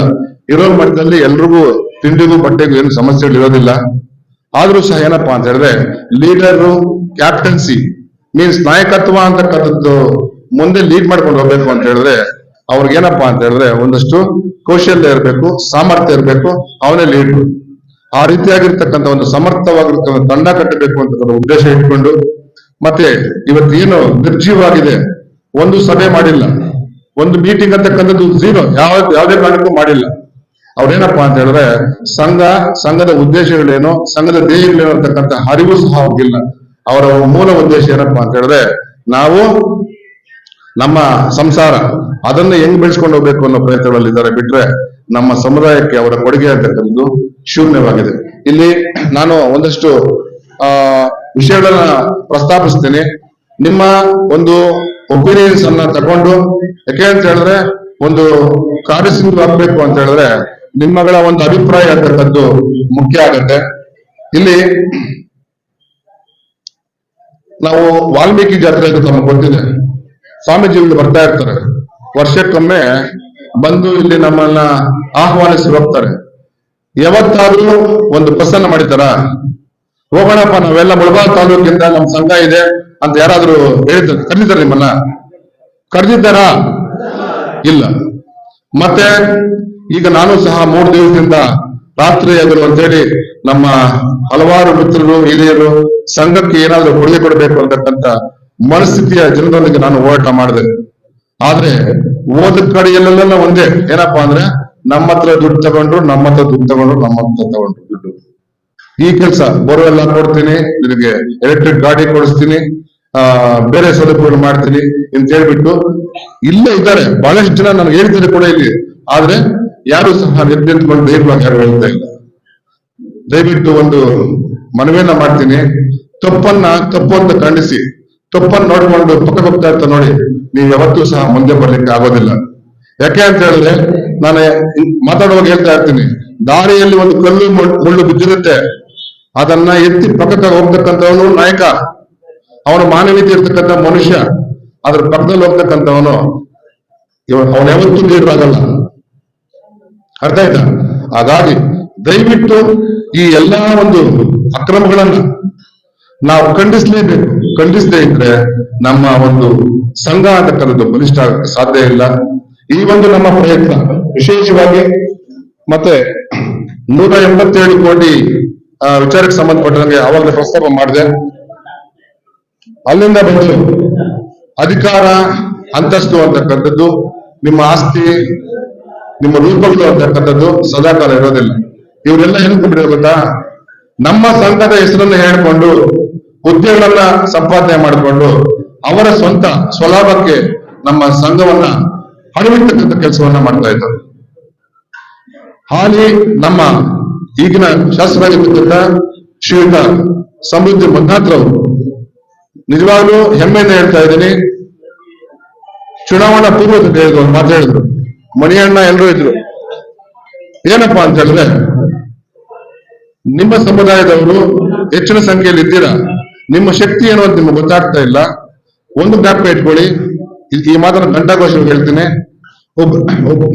ಇರೋ ಮಟ್ಟದಲ್ಲಿ ಎಲ್ರಿಗೂ ತಿಂಡಿಗೂ ಬಟ್ಟೆಗೂ ಏನು ಸಮಸ್ಯೆಗಳು ಇರೋದಿಲ್ಲ. ಆದ್ರೂ ಸಹ ಏನಪ್ಪಾ ಅಂತ ಹೇಳಿದ್ರೆ, ಲೀಡರು, ಕ್ಯಾಪ್ಟನ್ಸಿ ಮೀನ್ಸ್ ನಾಯಕತ್ವ ಅಂತಕ್ಕಂಥದ್ದು ಮುಂದೆ ಲೀಡ್ ಮಾಡ್ಕೊಂಡು ಹೋಗ್ಬೇಕು ಅಂತ ಹೇಳಿದ್ರೆ, ಅವ್ರಿಗೇನಪ್ಪಾ ಅಂತ ಹೇಳಿದ್ರೆ ಒಂದಷ್ಟು ಕೌಶಲ್ಯ ಇರಬೇಕು, ಸಾಮರ್ಥ್ಯ ಇರಬೇಕು, ಅವನೇ ಲೀಡ್ರು. ಆ ರೀತಿಯಾಗಿರ್ತಕ್ಕಂಥ ಒಂದು ಸಮರ್ಥವಾಗಿರ್ತಕ್ಕಂಥ ತಂಡ ಕಟ್ಟಬೇಕು ಅಂತಕ್ಕಂಥ ಉದ್ದೇಶ ಇಟ್ಕೊಂಡು, ಮತ್ತೆ ಇವತ್ತೇನು ನಿರ್ಜೀವವಾಗಿದೆ, ಒಂದು ಸಭೆ ಮಾಡಿಲ್ಲ, ಒಂದು ಮೀಟಿಂಗ್ ಅಂತಕ್ಕಂಥದ್ದು ಝೀರೋ, ಯಾವುದೇ ಕಾರಣಕ್ಕೂ ಮಾಡಿಲ್ಲ. ಅವ್ರೇನಪ್ಪಾ ಅಂತ ಹೇಳಿದ್ರೆ, ಸಂಘದ ಉದ್ದೇಶಗಳೇನು, ಸಂಘದ ಧ್ಯೇಯಗಳೇನು ಅಂತಕ್ಕಂಥ ಅರಿವು ಸಹ ಅವ್ರಿಗಿಲ್ಲ. ಅವರ ಮೂಲ ಉದ್ದೇಶ ಏನಪ್ಪಾ ಅಂತ ಹೇಳಿದ್ರೆ, ನಾವು ನಮ್ಮ ಸಂಸಾರ ಅದನ್ನ ಹೆಂಗ್ ಬೆಳೆಸ್ಕೊಂಡು ಹೋಗ್ಬೇಕು ಅನ್ನೋ ಪ್ರಯತ್ನಗಳಲ್ಲಿದ್ದಾರೆ, ಬಿಟ್ರೆ ನಮ್ಮ ಸಮುದಾಯಕ್ಕೆ ಅವರ ಕೊಡುಗೆ ಅಂತಕ್ಕಂಥದ್ದು ಶೂನ್ಯವಾಗಿದೆ. ಇಲ್ಲಿ ನಾನು ಒಂದಷ್ಟು ವಿಷಯಗಳನ್ನ ಪ್ರಸ್ತಾಪಿಸ್ತೇನೆ. ನಿಮ್ಮ ಒಂದು ಒಪಿನಿಯನ್ಸ್ ಅನ್ನ ತಗೊಂಡು, ಯಾಕೆ ಅಂತ ಹೇಳಿದ್ರೆ ಒಂದು ಕಾರ್ಯಸಿಂಧು ಆಗ್ಬೇಕು ಅಂತ ಹೇಳಿದ್ರೆ ನಿಮ್ಮಗಳ ಒಂದು ಅಭಿಪ್ರಾಯ ಅಂತಕ್ಕಂಥದ್ದು ಮುಖ್ಯ ಆಗತ್ತೆ. ಇಲ್ಲಿ ನಾವು ವಾಲ್ಮೀಕಿ ಜಾತ್ರೆ ಅಂತ ನಮ್ಗೆ ಗೊತ್ತಿದೆ. ಸ್ವಾಮೀಜಿಗಳು ಬರ್ತಾ ಇರ್ತಾರೆ, ವರ್ಷಕ್ಕೊಮ್ಮೆ ಬಂದು ಇಲ್ಲಿ ನಮ್ಮನ್ನ ಆಹ್ವಾನಿಸಿ ಹೋಗ್ತಾರೆ. ಯಾವತ್ತಾದ್ರೂ ಒಂದು ಪ್ರಸನ್ನ ಮಾಡಿದಾರ, ಹೋಗೋಣಪ್ಪ ನಾವೆಲ್ಲ ಮುಳಬಾಲ್ ತಾಲೂಕಿಂದ ನಮ್ ಸಂಘ ಇದೆ ಅಂತ ಯಾರಾದ್ರೂ ಹೇಳಿದ್ದಾರೆ? ಕರೆದಿದ್ದಾರೆ ನಿಮ್ಮನ್ನ? ಕರೆದಿದ್ದಾರಾ? ಇಲ್ಲ. ಮತ್ತೆ ಈಗ ನಾನು ಸಹ 3 ದಿವಸದಿಂದ ರಾತ್ರಿ ಎದುರು ಅಂತೇಳಿ ನಮ್ಮ ಹಲವಾರು ಮಿತ್ರರು, ಹಿರಿಯರು ಸಂಘಕ್ಕೆ ಏನಾದ್ರೂ ಕೊಡುಗೆ ಕೊಡಬೇಕು ಅಂತಕ್ಕಂಥ ಮನಸ್ಥಿತಿಯ ಜನರೊಂದಿಗೆ ನಾನು ಹೋರಾಟ ಮಾಡಿದೆ. ಆದ್ರೆ ಓದ ಕಡೆಯಲ್ಲೆಲ್ಲ ಒಂದೇ, ಏನಪ್ಪಾ ಅಂದ್ರೆ ನಮ್ಮ ಹತ್ರ ದುಡ್ಡು ತಗೊಂಡ್ರು, ದುಡ್ಡು. ಈ ಕೆಲಸ ಬೋರ್ವೆಲ್ ಕೊಡ್ತೀನಿ, ನಿನಗೆ ಎಲೆಕ್ಟ್ರಿಕ್ ಗಾಡಿ ಕೊಡಿಸ್ತೀನಿ, ಬೇರೆ ಸೌಲಭ್ಯಗಳು ಮಾಡ್ತೀನಿ ಅಂತ ಹೇಳ್ಬಿಟ್ಟು ಇಲ್ಲೇ ಇದ್ದಾರೆ ಬಹಳಷ್ಟು ಜನ. ನನಗೆ ಹೇಳ್ತಾರೆ ಕೂಡ ಇಲ್ಲಿ, ಆದ್ರೆ ಯಾರು ಸಹ ನಿರ್ನಿಂತ್ಕೊಂಡು ಧೈರ್ಯವಾಗಿ ಯಾರು ಹೇಳ್ತಾ ಇಲ್ಲ. ದಯವಿಟ್ಟು ಒಂದು ಮನವಿಯನ್ನ ಮಾಡ್ತೀನಿ, ತಪ್ಪು ಅಂತ ಖಂಡಿಸಿ, ತಪ್ಪನ್ನು ನೋಡ್ಕೊಂಡು ಪಕ್ಕ ಹೋಗ್ತಾ ಇರ್ತಾ ನೋಡಿ, ನೀವು ಯಾವತ್ತೂ ಸಹ ಮುಂದೆ ಬರ್ಲಿಕ್ಕೆ ಆಗೋದಿಲ್ಲ. ಯಾಕೆ ಅಂತ ಹೇಳಿದ್ರೆ, ನಾನು ಮಾತಾಡುವಾಗ ಹೇಳ್ತಾ ಇರ್ತೀನಿ, ದಾರಿಯಲ್ಲಿ ಒಂದು ಕಲ್ಲು ಮುಳ್ಳು ಬಿದ್ದಿರುತ್ತೆ, ಅದನ್ನ ಎತ್ತಿ ಪಕ್ಕಕ್ಕೆ ಹೋಗ್ತಕ್ಕಂಥವನು ನಾಯಕ, ಅವನು ಮಾನವೀಯತೆ ಇರ್ತಕ್ಕಂಥ ಮನುಷ್ಯ. ಅದ್ರ ಪಕ್ಕದಲ್ಲಿ ಹೋಗ್ತಕ್ಕಂಥವನು ಅವನು ಯಾವತ್ತೂ ಲೀಡರ್ ಆಗಲ್ಲ. ಅರ್ಥ ಆಯ್ತಾ? ಹಾಗಾಗಿ ದಯವಿಟ್ಟು ಈ ಎಲ್ಲಾ ಒಂದು ಅಕ್ರಮಗಳನ್ನ ನಾವು ಖಂಡಿಸಲೇಬೇಕು. ಖಂಡಿಸದೇ ಇದ್ರೆ ನಮ್ಮ ಒಂದು ಸಂಘ ಅಂತಕ್ಕಂಥದ್ದು ಬಲಿಷ್ಠ ಆಗಕ್ಕೆ ಸಾಧ್ಯ ಇಲ್ಲ. ಈ ಒಂದು ನಮ್ಮ ಪ್ರಯತ್ನ ವಿಶೇಷವಾಗಿ ಮತ್ತೆ 187 ಕೋಟಿ ವಿಚಾರಕ್ಕೆ ಸಂಬಂಧಪಟ್ಟಂಗೆ ಅವಾಗಲೇ ಪ್ರಸ್ತಾಪ ಮಾಡಿದೆ. ಅಲ್ಲಿಂದ ಬಂದು ಅಧಿಕಾರ, ಅಂತಸ್ತು ಅಂತಕ್ಕಂಥದ್ದು, ನಿಮ್ಮ ಆಸ್ತಿ, ನಿಮ್ಮ ರೂಪಗಳು ಅಂತಕ್ಕಂಥದ್ದು ಸದಾಕಾಲ ಇರೋದಿಲ್ಲ. ಇವರೆಲ್ಲ ಹೇಳ್ಕೊಂಡ್ಬಿಡೋ ಗೊತ್ತಾ, ನಮ್ಮ ಸಂಘದ ಹೆಸರನ್ನು ಹೇಳ್ಕೊಂಡು ಹುದ್ದೆಗಳನ್ನ ಸಂಪಾದನೆ ಮಾಡಿಕೊಂಡು ಅವರ ಸ್ವಂತ ಸ್ವಲಾಭಕ್ಕೆ ನಮ್ಮ ಸಂಘವನ್ನ ಹಣವಿಡ್ತಕ್ಕಂಥ ಕೆಲಸವನ್ನ ಮಾಡ್ತಾ ಇದ್ದಾರೆ. ಹಾಲಿ ನಮ್ಮ ಈಗಿನ ಶಾಸಕರಾಗಿರ್ತಕ್ಕಂಥ ಶ್ರೀಯುತ ಸಮೃದ್ಧಿ ಮಂದಾತ್ರವರು ನಿಜವಾಗ್ಲೂ ಹೆಮ್ಮೆಯಿಂದ ಹೇಳ್ತಾ ಇದ್ದೀನಿ. ಚುನಾವಣಾ ಪೂರ್ವದಲ್ಲಿ ಹೇಳಿದ್ರು, ಒಂದು ಮಾತು ಹೇಳಿದ್ರು, ಮಣಿಯಣ್ಣ ಎಲ್ಲರೂ ಇದ್ರು. ಏನಪ್ಪಾ ಅಂತ ಹೇಳಿದ್ರೆ, ನಿಮ್ಮ ಸಮುದಾಯದವರು ಹೆಚ್ಚಿನ ಸಂಖ್ಯೆಯಲ್ಲಿ ಇದ್ದೀರಾ, ನಿಮ್ಮ ಶಕ್ತಿ ಏನು ಅಂತ ನಿಮ್ಗೆ ಗೊತ್ತಾಗ್ತಾ ಇಲ್ಲ. ಒಂದು ಜ್ಞಾಪಕ ಇಟ್ಕೊಳ್ಳಿ, ಈ ಮಾತನ್ನ ಘಂಟಾಘೋಷವಾಗಿ ಹೇಳ್ತೀನಿ.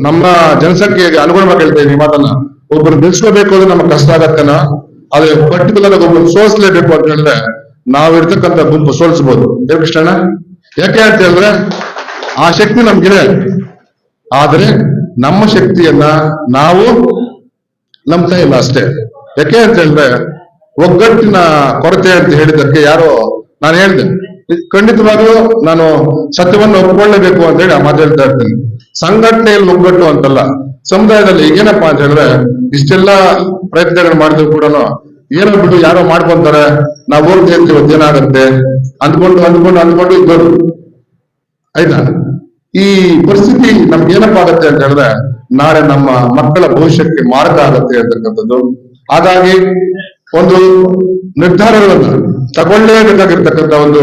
ನಮ್ಮ ಜನಸಂಖ್ಯೆಗೆ ಅನುಗುಣವಾಗಿ ಹೇಳ್ತೇನೆ ಈ ಮಾತನ್ನ. ಒಬ್ಬರು ನಿಲ್ಸ್ಕೋಬೇಕು ಅಂದ್ರೆ ನಮ್ಗೆ ಕಷ್ಟ ಆಗತ್ತೇನೋ, ಆದ್ರೆ ಪರ್ಟಿಕ್ಯುಲರ್ ಒಬ್ಬರು ಸೋಲಿಸಲೇಬೇಕು ಅಂತ ಹೇಳಿದ್ರೆ ನಾವಿರ್ತಕ್ಕಂಥ ಗುಂಪು ಸೋಲಿಸಬಹುದು. ಕೃಷ್ಣಣ್ಣ, ಯಾಕೆ ಅಂತ ಹೇಳಿದ್ರೆ ಆ ಶಕ್ತಿ ನಮ್ಗಿದೆ. ಆದ್ರೆ ನಮ್ಮ ಶಕ್ತಿಯನ್ನ ನಾವು ನಂಬ್ತಾ ಇಲ್ಲ ಅಷ್ಟೇ. ಯಾಕೆ ಅಂತ ಹೇಳಿದ್ರೆ ಒಗ್ಗಟ್ಟಿನ ಕೊರತೆ ಅಂತ ಹೇಳಿದ್ದಕ್ಕೆ ಯಾರೋ ನಾನು ಹೇಳಿದೆ, ಖಂಡಿತವಾಗ್ಲೂ ನಾನು ಸತ್ಯವನ್ನು ಒಪ್ಕೊಳ್ಳೇಬೇಕು ಅಂತ ಹೇಳಿ ಆ ಮಾತು ಹೇಳ್ತಾ ಇರ್ತೀನಿ. ಸಂಘಟನೆಯಲ್ಲಿ ಒಗ್ಗಟ್ಟು ಅಂತಲ್ಲ, ಸಮುದಾಯದಲ್ಲಿ ಏನಪ್ಪಾ ಅಂತ ಹೇಳಿದ್ರೆ ಇಷ್ಟೆಲ್ಲ ಪ್ರಯತ್ನಗಳು ಮಾಡಿದ್ರು ಕೂಡ ಏನೋ ಬಿಟ್ಟು ಯಾರೋ ಮಾಡ್ಕೊಂತಾರೆ, ನಾವು ಹೋಗ್ತಾ ಇರ್ತೀವಿ ಏನಾಗತ್ತೆ ಅಂದ್ಕೊಂಡು ಇದ್ದವರು ಆಯ್ತಾ. ಈ ಪರಿಸ್ಥಿತಿ ನಮ್ಗೆ ಏನಪ್ಪ ಆಗತ್ತೆ ಅಂತ ಹೇಳಿದ್ರೆ ನಾಳೆ ನಮ್ಮ ಮಕ್ಕಳ ಭವಿಷ್ಯಕ್ಕೆ ಮಾರಕ ಆಗತ್ತೆ ಅಂತಕ್ಕಂಥದ್ದು. ಹಾಗಾಗಿ ಒಂದು ನಿರ್ಧಾರಗಳನ್ನ ತಗೊಳ್ಳೇಬೇಕಾಗಿರ್ತಕ್ಕಂಥ ಒಂದು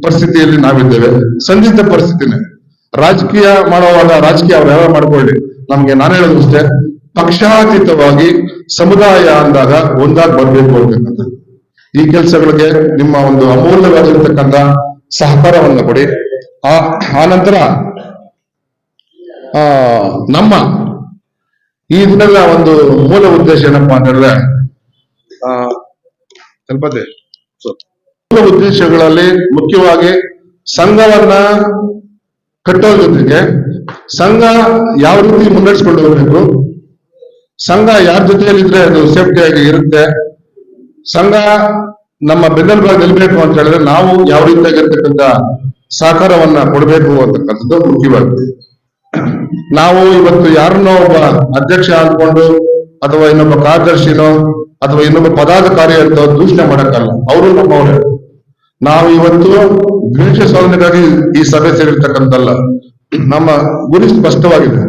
ಪರಿಸ್ಥಿತಿಯಲ್ಲಿ ನಾವಿದ್ದೇವೆ. ಸಂದಿಗ್ಧ ಪರಿಸ್ಥಿತಿನೇ. ರಾಜಕೀಯ ಮಾಡುವಾಗ ರಾಜಕೀಯ ಅವ್ರು ಯಾವ ಮಾಡ್ಕೊಳ್ಳಿ, ನಮ್ಗೆ ನಾನು ಹೇಳೋದು ಅಷ್ಟೇ, ಪಕ್ಷಾತೀತವಾಗಿ ಸಮುದಾಯ ಅಂದಾಗ ಒಂದಾಗಿ ಬರ್ಬೇಕು ಅಂತಕ್ಕಂಥದ್ದು. ಈ ಕೆಲಸಗಳಿಗೆ ನಿಮ್ಮ ಒಂದು ಅಮೂಲ್ಯವಾಗಿರ್ತಕ್ಕಂಥ ಸಹಕಾರವನ್ನು ಕೊಡಿ. ಆ ನಂತರ ನಮ್ಮ ಈ ದಿನದ ಒಂದು ಮೂಲ ಉದ್ದೇಶ ಏನಪ್ಪಾ ಅಂತ ಹೇಳಿದ್ರೆ ಮೂಲ ಉದ್ದೇಶಗಳಲ್ಲಿ ಮುಖ್ಯವಾಗಿ ಸಂಘವನ್ನ ಕಟ್ಟೋದ್ರ ಜೊತೆಗೆ ಸಂಘ ಯಾವ ರೀತಿ ಮುನ್ನಡೆಸ್ಕೊಂಡು ಹೋಗ್ಬೇಕು, ಸಂಘ ಯಾರ ಜೊತೆಯಲ್ಲಿದ್ರೆ ಅದು ಸೇಫ್ಟಿಯಾಗಿ ಇರುತ್ತೆ, ಸಂಘ ನಮ್ಮ ಬೆನ್ನೆಲುಬಾಗಿ ನಿಲ್ಬೇಕು ಅಂತ ಹೇಳಿದ್ರೆ ನಾವು ಯಾವ ರೀತಿಯಾಗಿರ್ತಕ್ಕಂಥ ಸಹಕಾರವನ್ನ ಕೊಡಬೇಕು ಅಂತಕ್ಕಂಥದ್ದು ಮುಖ್ಯವಾಗಿದೆ. ನಾವು ಇವತ್ತು ಯಾರನ್ನೋ ಒಬ್ಬ ಅಧ್ಯಕ್ಷ ಅನ್ಕೊಂಡು ಅಥವಾ ಇನ್ನೊಬ್ಬ ಕಾರ್ಯದರ್ಶಿನೋ ಅಥವಾ ಇನ್ನೊಬ್ಬ ಪದಾಧಿಕಾರಿ ಅಂತ ದೂಷಣೆ ಮಾಡಕ್ಕಲ್ಲ, ಅವರು ನಮ್ಮವರೇ. ನಾವು ಇವತ್ತು ದ್ವೇಷ ಸಾಧನೆಗಾಗಿ ಈ ಸಭೆ ಸೇರಿರ್ತಕ್ಕಂಥಲ್ಲ. ನಮ್ಮ ಗುರಿ ಸ್ಪಷ್ಟವಾಗಿದೆ.